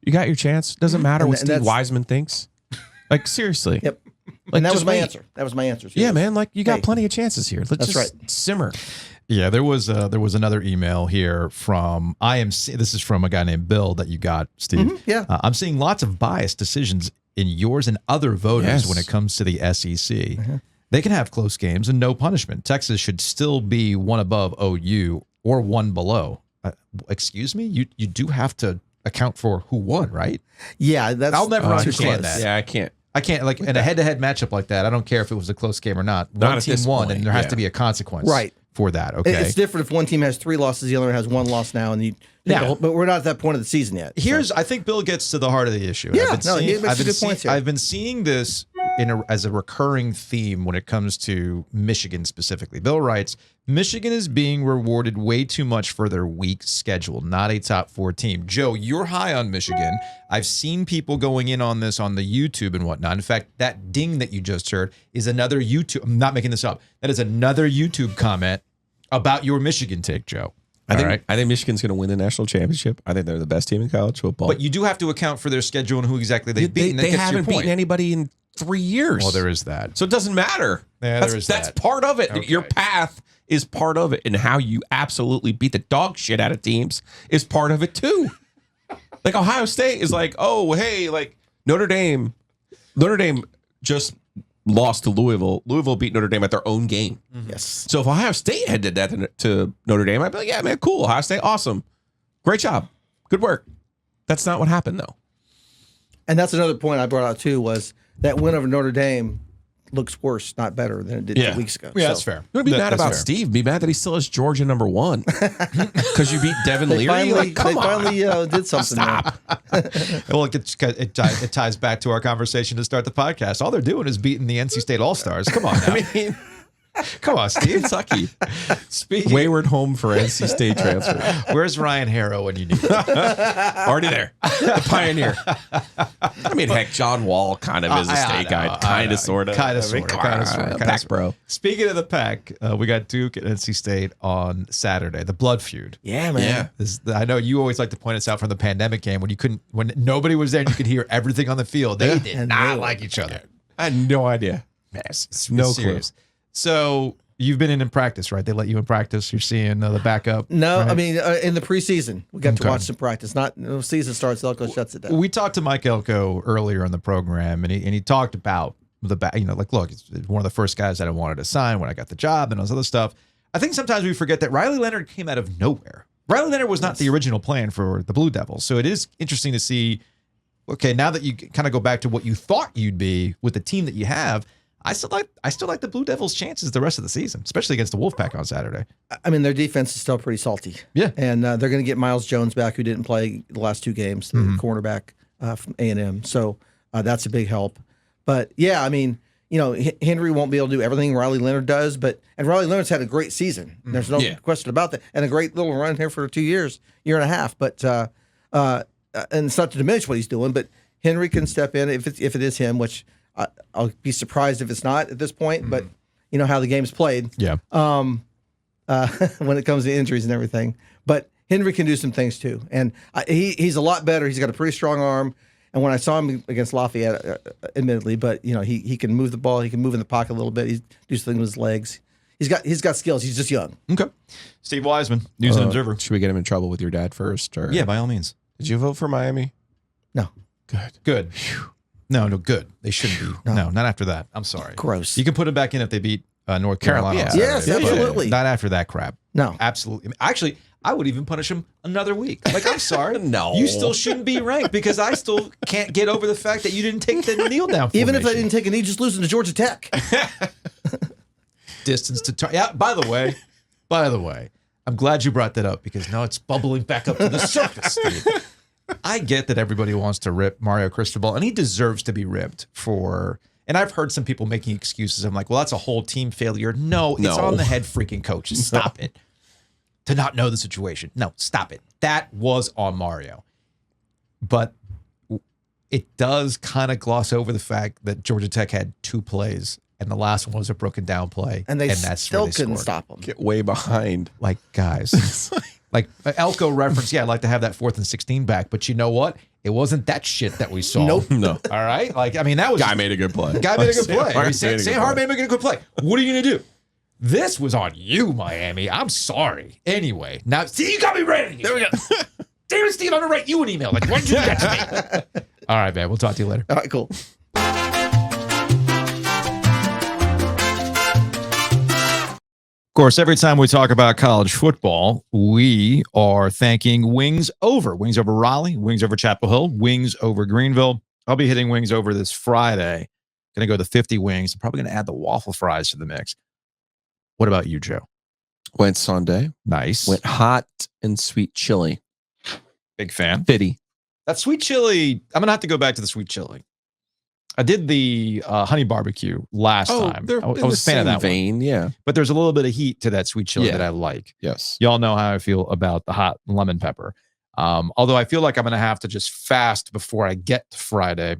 You got your chance. Doesn't matter what Steve Wiseman thinks. Like, seriously. Yep. Like, and that was my answer. That was my answer. Yeah, man. Like, you got plenty of chances here. Let's just simmer. Yeah, there was another email here from IMC. This is from a guy named Bill that you got, Steve. Yeah. I'm seeing lots of biased decisions in yours and other voters when it comes to the SEC. They can have close games and no punishment. Texas should still be 1 above OU or 1 below. Excuse me? You do have to account for who won, right? Yeah, I'll never understand that. Yeah, I can't. Like in a head-to-head matchup like that. I don't care if it was a close game or not. One team won, and there has to be a consequence, for that. Okay, it's different if one team has 3 losses, the other has 1 loss now, and but we're not at that point of the season yet. I think Bill gets to the heart of the issue. Yeah, he makes good points here. I've been seeing this as a recurring theme when it comes to Michigan specifically. Bill writes, Michigan is being rewarded way too much for their weak schedule, not a top 4 team. Joe, you're high on Michigan. I've seen people going in on this on the YouTube and whatnot. In fact, that ding that you just heard is another YouTube. I'm not making this up. That is another YouTube comment about your Michigan take, Joe. I think Michigan's going to win the national championship. I think they're the best team in college football. But you do have to account for their schedule and who exactly they've beaten. They haven't beaten anybody in 3 years. Well, there is that. So it doesn't matter. Yeah, that's part of it. Okay. Your path is part of it, and how you absolutely beat the dog shit out of teams is part of it too. Like Ohio State is like, oh, hey, like Notre Dame just lost to Louisville. Louisville beat Notre Dame at their own game. Yes. So if Ohio State had did that to Notre Dame, I'd be like, yeah, man, cool. Ohio State, awesome. Great job. Good work. That's not what happened, though. And that's another point I brought out, too, was that win over Notre Dame looks worse, not better than it did 2 weeks ago. Yeah, that's fair. You want to be mad about Steve? Be mad that he still has Georgia number 1 because you beat Devin Leary. Finally, come on. they finally did something. Stop. Well, it ties back to our conversation to start the podcast. All they're doing is beating the NC State All-Stars. Come on now. I mean, come on, Steve. Kentucky. Speaking, Wayward home for NC State transfer. Where's Ryan Harrow when you need him? Already there. The pioneer. I mean, heck, John Wall kind of is a state guy. Kind of, sort of. Kind of, sort of. Pack, bro. Speaking of the pack, we got Duke and NC State on Saturday. The blood feud. Yeah, man. Yeah. I know you always like to point us out from the pandemic game when nobody was there and you could hear everything on the field. They did not like each other. I had no idea. It's no serious. So you've been in practice, right? They let you in practice. You're seeing the backup. No, right? I mean, in the preseason, we got to watch some practice. Not no season starts, Elko shuts it down. We talked to Mike Elko earlier in the program, and he talked about the back. Like, look, it's one of the first guys that I wanted to sign when I got the job and all this other stuff. I think sometimes we forget that Riley Leonard came out of nowhere. Riley Leonard was not the original plan for the Blue Devils, so it is interesting to see. Okay, now that you kind of go back to what you thought you'd be with the team that you have. I still like the Blue Devils' chances the rest of the season, especially against the Wolfpack on Saturday. I mean, their defense is still pretty salty. Yeah, and they're going to get Miles Jones back, who didn't play the last 2 games, the cornerback from A&M. So that's a big help. But yeah, I mean, Henry won't be able to do everything Riley Leonard does, and Riley Leonard's had a great season. There's no question about that, and a great little run here for 2 years, year and a half. But and it's not to diminish what he's doing, but Henry can step in if it is him, which. I'll be surprised if it's not at this point, but you know how the game's played. Yeah. When it comes to injuries and everything, but Henry can do some things too, and he's a lot better. He's got a pretty strong arm, and when I saw him against Lafayette, admittedly, but he can move the ball. He can move in the pocket a little bit. He do something with his legs. He's got skills. He's just young. Okay. Steve Wiseman, News and Observer. Should we get him in trouble with your dad first? Or? Yeah, by all means. Did you vote for Miami? No. Good. No, good. They shouldn't be. No, not after that. I'm sorry. Gross. You can put them back in if they beat North Carolina. Yeah. Yes, absolutely. Not after that crap. No. Absolutely. Actually, I would even punish them another week. Like, I'm sorry. No. You still shouldn't be ranked because I still can't get over the fact that you didn't take the kneel down formation. Even if I didn't take a knee, just losing to Georgia Tech. Distance to yeah. By the way, I'm glad you brought that up because now it's bubbling back up to the surface. I get that everybody wants to rip Mario Cristobal, and he deserves to be ripped for. And I've heard some people making excuses. I'm like, well, that's a whole team failure. No, it's on the head freaking coaches. Stop it. To not know the situation. No, stop it. That was on Mario. But it does kind of gloss over the fact that Georgia Tech had 2 plays, and the last one was a broken down play. And that's still where they couldn't scored. stop them. Get way behind. Like, guys. Like Elko reference, yeah, I'd like to have that 4th and 16 back, but you know what? It wasn't that shit that we saw. Nope. No. All right? Like, I mean, that was... Guy made a good play. Guy made a good play. Hart Sam Hart made a good play. What are you going to do? This was on you, Miami. I'm sorry. Anyway, now, see, you got me ready. There we go. Damn it, Steve, I'm going to write you an email. Like, why did you do that to me? All right, man. We'll talk to you later. All right, cool. Of course, every time we talk about college football, we are thanking Wings Over. Wings Over Raleigh, Wings Over Chapel Hill, Wings Over Greenville. I'll be hitting Wings Over this Friday. Going to go to 50 wings. I'm probably going to add the waffle fries to the mix. What about you, Joe? Went Sunday. Nice. Went hot and sweet chili. Big fan. Fitty. That sweet chili, I'm going to have to go back to the sweet chili. I did the honey barbecue last time. I was a fan of that vein, yeah. But there's a little bit of heat to that sweet chili that I like. Yes. Y'all know how I feel about the hot lemon pepper. Although I feel like I'm going to have to just fast before I get to Friday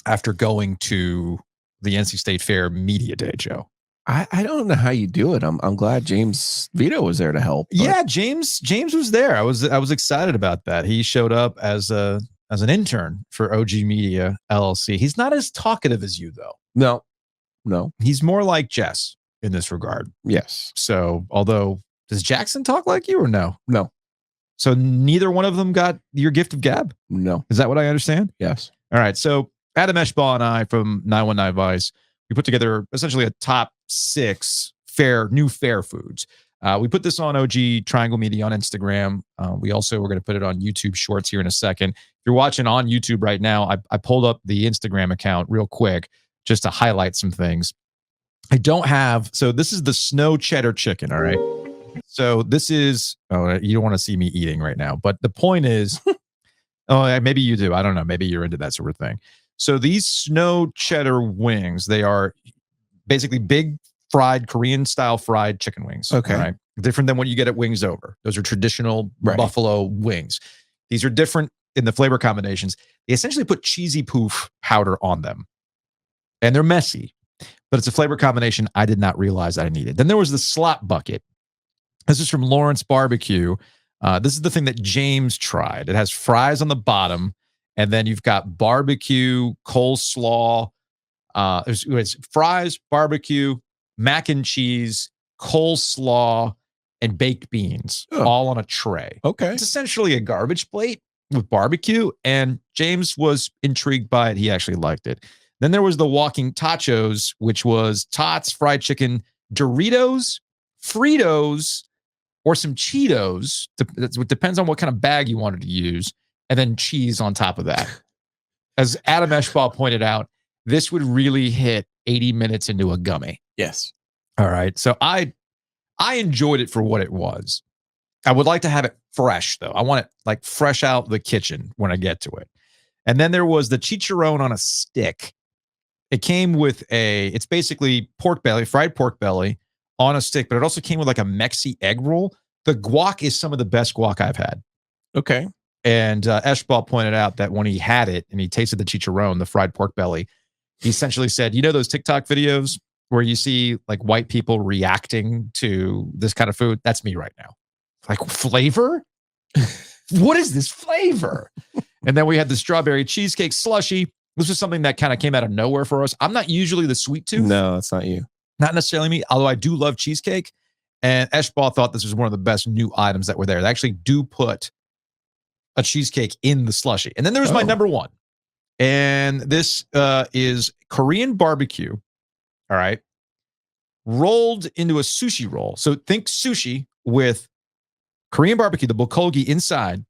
after going to the NC State Fair Media Day, Joe. I don't know how you do it. I'm glad James Vito was there to help. Yeah, James was there. I was excited about that. He showed up as a as an intern for OG Media LLC. He's not as talkative as you, though. No. He's more like Jess in this regard. Yes. So, although, does Jackson talk like you or no? No. So neither one of them got your gift of gab? No. Is that what I understand? Yes. All right. So Adam Eschball and I from 919 Vice, we put together essentially a top 6 new fair foods. We put this on OG Triangle Media on Instagram. We also were going to put it on YouTube Shorts here in a second. If you're watching on YouTube right now, I pulled up the Instagram account real quick just to highlight some things. I don't have, so this is the snow cheddar chicken, all right? So this is, you don't want to see me eating right now, but the point is, maybe you do. I don't know. Maybe you're into that sort of thing. So these snow cheddar wings, they are basically big fried Korean style fried chicken wings. Okay. Right? Different than what you get at Wings Over. Those are traditional buffalo wings. These are different in the flavor combinations. They essentially put cheesy poof powder on them. And they're messy, but it's a flavor combination I did not realize I needed. Then there was the slop bucket. This is from Lawrence Barbecue. This is the thing that James tried. It has fries on the bottom, and then you've got barbecue, coleslaw. It's fries, barbecue, mac and cheese, coleslaw, and baked beans, all on a tray. Okay. It's essentially a garbage plate with barbecue, and James was intrigued by it. He actually liked it. Then there was the walking tachos, which was tots, fried chicken, Doritos, Fritos, or some Cheetos. It depends on what kind of bag you wanted to use, and then cheese on top of that. As Adam Eschball pointed out, this would really hit 80 minutes into a gummy. Yes. All right. So I enjoyed it for what it was. I would like to have it fresh, though. I want it like fresh out the kitchen when I get to it. And then there was the chicharron on a stick. It came with it's basically pork belly, fried pork belly on a stick, but it also came with like a Mexi egg roll. The guac is some of the best guac I've had. Okay. And Eschball pointed out that when he had it and he tasted the chicharron, the fried pork belly, he essentially said, you know those TikTok videos where you see like white people reacting to this kind of food? That's me right now. Like, flavor? What is this flavor? And then we had the strawberry cheesecake slushy. This was something that kind of came out of nowhere for us. I'm not usually the sweet tooth. No, it's not you. Not necessarily me, although I do love cheesecake. And Eschball thought this was one of the best new items that were there. They actually do put a cheesecake in the slushy. And then there was my number one. And this is Korean barbecue. All right. Rolled into a sushi roll. So think sushi with Korean barbecue, the bulgogi inside,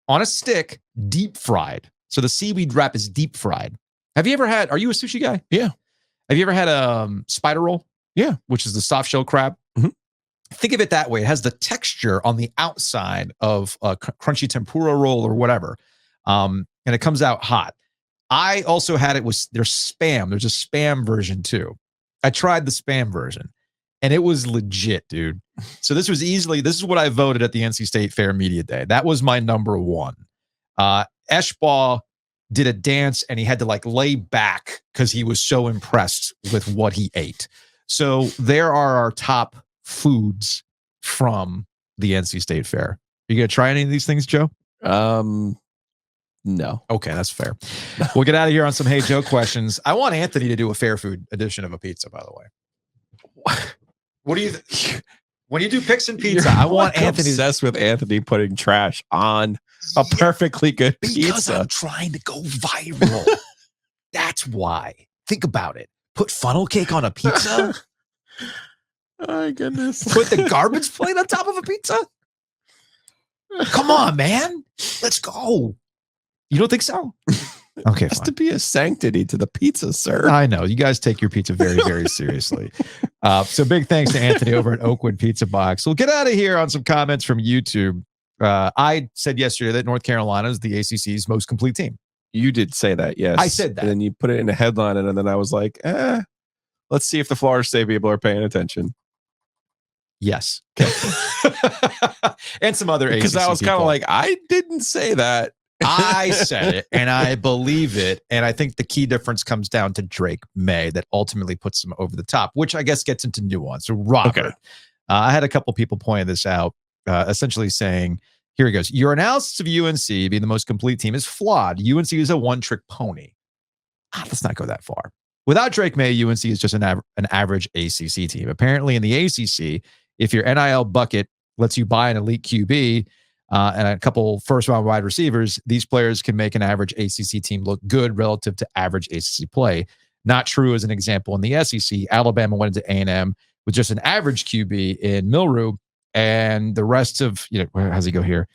on a stick, deep fried. So the seaweed wrap is deep fried. Have you ever had, are you a sushi guy? Yeah. Have you ever had a spider roll? Yeah. Which is the soft shell crab. Mm-hmm. Think of it that way. It has the texture on the outside of a crunchy tempura roll or whatever. And it comes out hot. I also had it with their spam. There's a spam version too. I tried the spam version and it was legit, dude. So this is what I voted at the NC State Fair Media Day. That was my number one. Eschball did a dance and he had to like lay back because he was so impressed with what he ate. So there are our top foods from the NC State Fair. You gonna try any of these things, Joe? No. Okay, that's fair. We'll get out of here on some Hey Joe questions. I want Anthony to do a fair food edition of a pizza, by the way. What do you when you do picks and pizza? I want Anthony obsessed with Anthony putting trash on a perfectly good because pizza. I'm trying to go viral. That's why. Think about it. Put funnel cake on a pizza. Oh my goodness. Put the garbage plate on top of a pizza. Come on, man. Let's go. You don't think so? Okay, It has fine. to be a sanctity to the pizza, sir. I know. You guys take your pizza very, very seriously. So big thanks to Anthony over at Oakwood Pizza Box. We'll get out of here on some comments from YouTube. I said yesterday that North Carolina is the ACC's most complete team. You did say that, yes. I said that. And then you put it in a headline, and then I was like, let's see if the Florida State people are paying attention. Yes. And some other ACC Because I was kind of people. like, I didn't say that. I said it and I believe it. And I think the key difference comes down to Drake May that ultimately puts him over the top, which I guess gets into nuance. So Robert, Okay. I had a couple people pointing this out, essentially saying, Here he goes. Your analysis of UNC being the most complete team is flawed. UNC is a one-trick pony. Let's not go that far. Without Drake May, UNC is just an average ACC team. Apparently in the ACC, if your NIL bucket lets you buy an elite QB and a couple first-round wide receivers, these players can make an average ACC team look good relative to average ACC play. Not true as an example in the SEC. Alabama went into A&M with just an average QB in Milroe, and the rest of, where does he go here?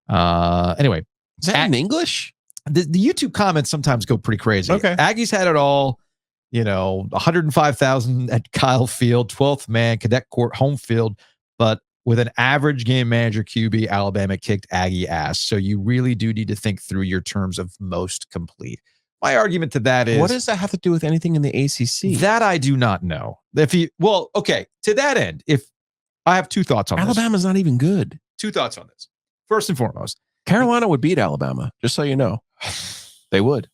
Anyway. Is that in English? The YouTube comments sometimes go pretty crazy. Okay. Aggies had it all, 105,000 at Kyle Field, 12th man, cadet court, home field, but with an average game manager QB, Alabama kicked Aggie ass. So you really do need to think through your terms of most complete. My argument to that is, what does that have to do with anything in the ACC? That I do not know. To that end, if I have two thoughts on Alabama's not even good. Two thoughts on this. First and foremost, Carolina would beat Alabama, just so you know. They would.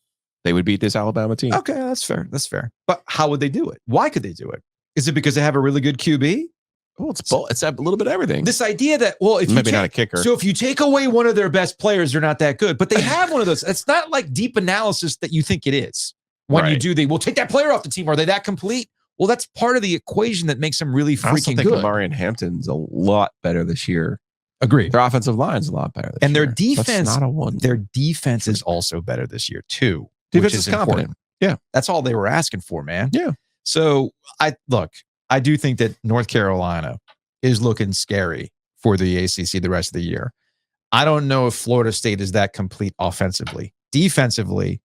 They would beat this Alabama team. Okay, that's fair. That's fair. But how would they do it? Why could they do it? Is it because they have a really good QB? Well, it's a little bit of everything. This idea that, if maybe not a kicker. So if you take away one of their best players, they're not that good. But they have one of those. It's not like deep analysis that you think it is. When you do, we'll take that player off the team. Are they that complete? Well, that's part of the equation that makes them really freaking I also think good. Marion Hampton's a lot better this year. Agreed. Their offensive line's a lot better this and year. their defense, That's not a one. Their defense is also better this year too. Defense which is competent. Important. Yeah, that's all they were asking for, man. Yeah. So I do think that North Carolina is looking scary for the ACC the rest of the year. I don't know if Florida State is that complete offensively. Defensively,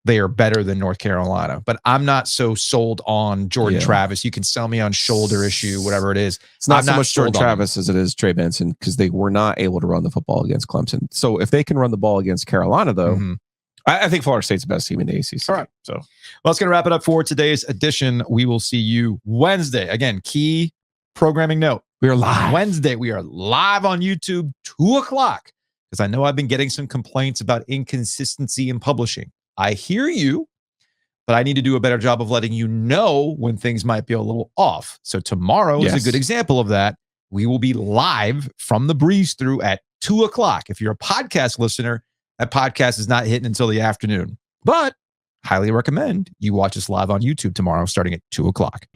they are better than North Carolina, but I'm not so sold on Jordan Travis. You can sell me on shoulder issue, whatever it is. It's not so much Jordan Travis as it is Trey Benson, because they were not able to run the football against Clemson. So if they can run the ball against Carolina, though, I think Florida State's the best team in the ACC. All right. So that's going to wrap it up for today's edition. We will see you Wednesday. Again, key programming note. We are live. Wednesday, we are live on YouTube, 2:00, because I know I've been getting some complaints about inconsistency in publishing. I hear you, but I need to do a better job of letting you know when things might be a little off. So tomorrow is a good example of that. We will be live from the breeze through at 2:00. If you're a podcast listener, that podcast is not hitting until the afternoon, but highly recommend you watch us live on YouTube tomorrow starting at 2:00.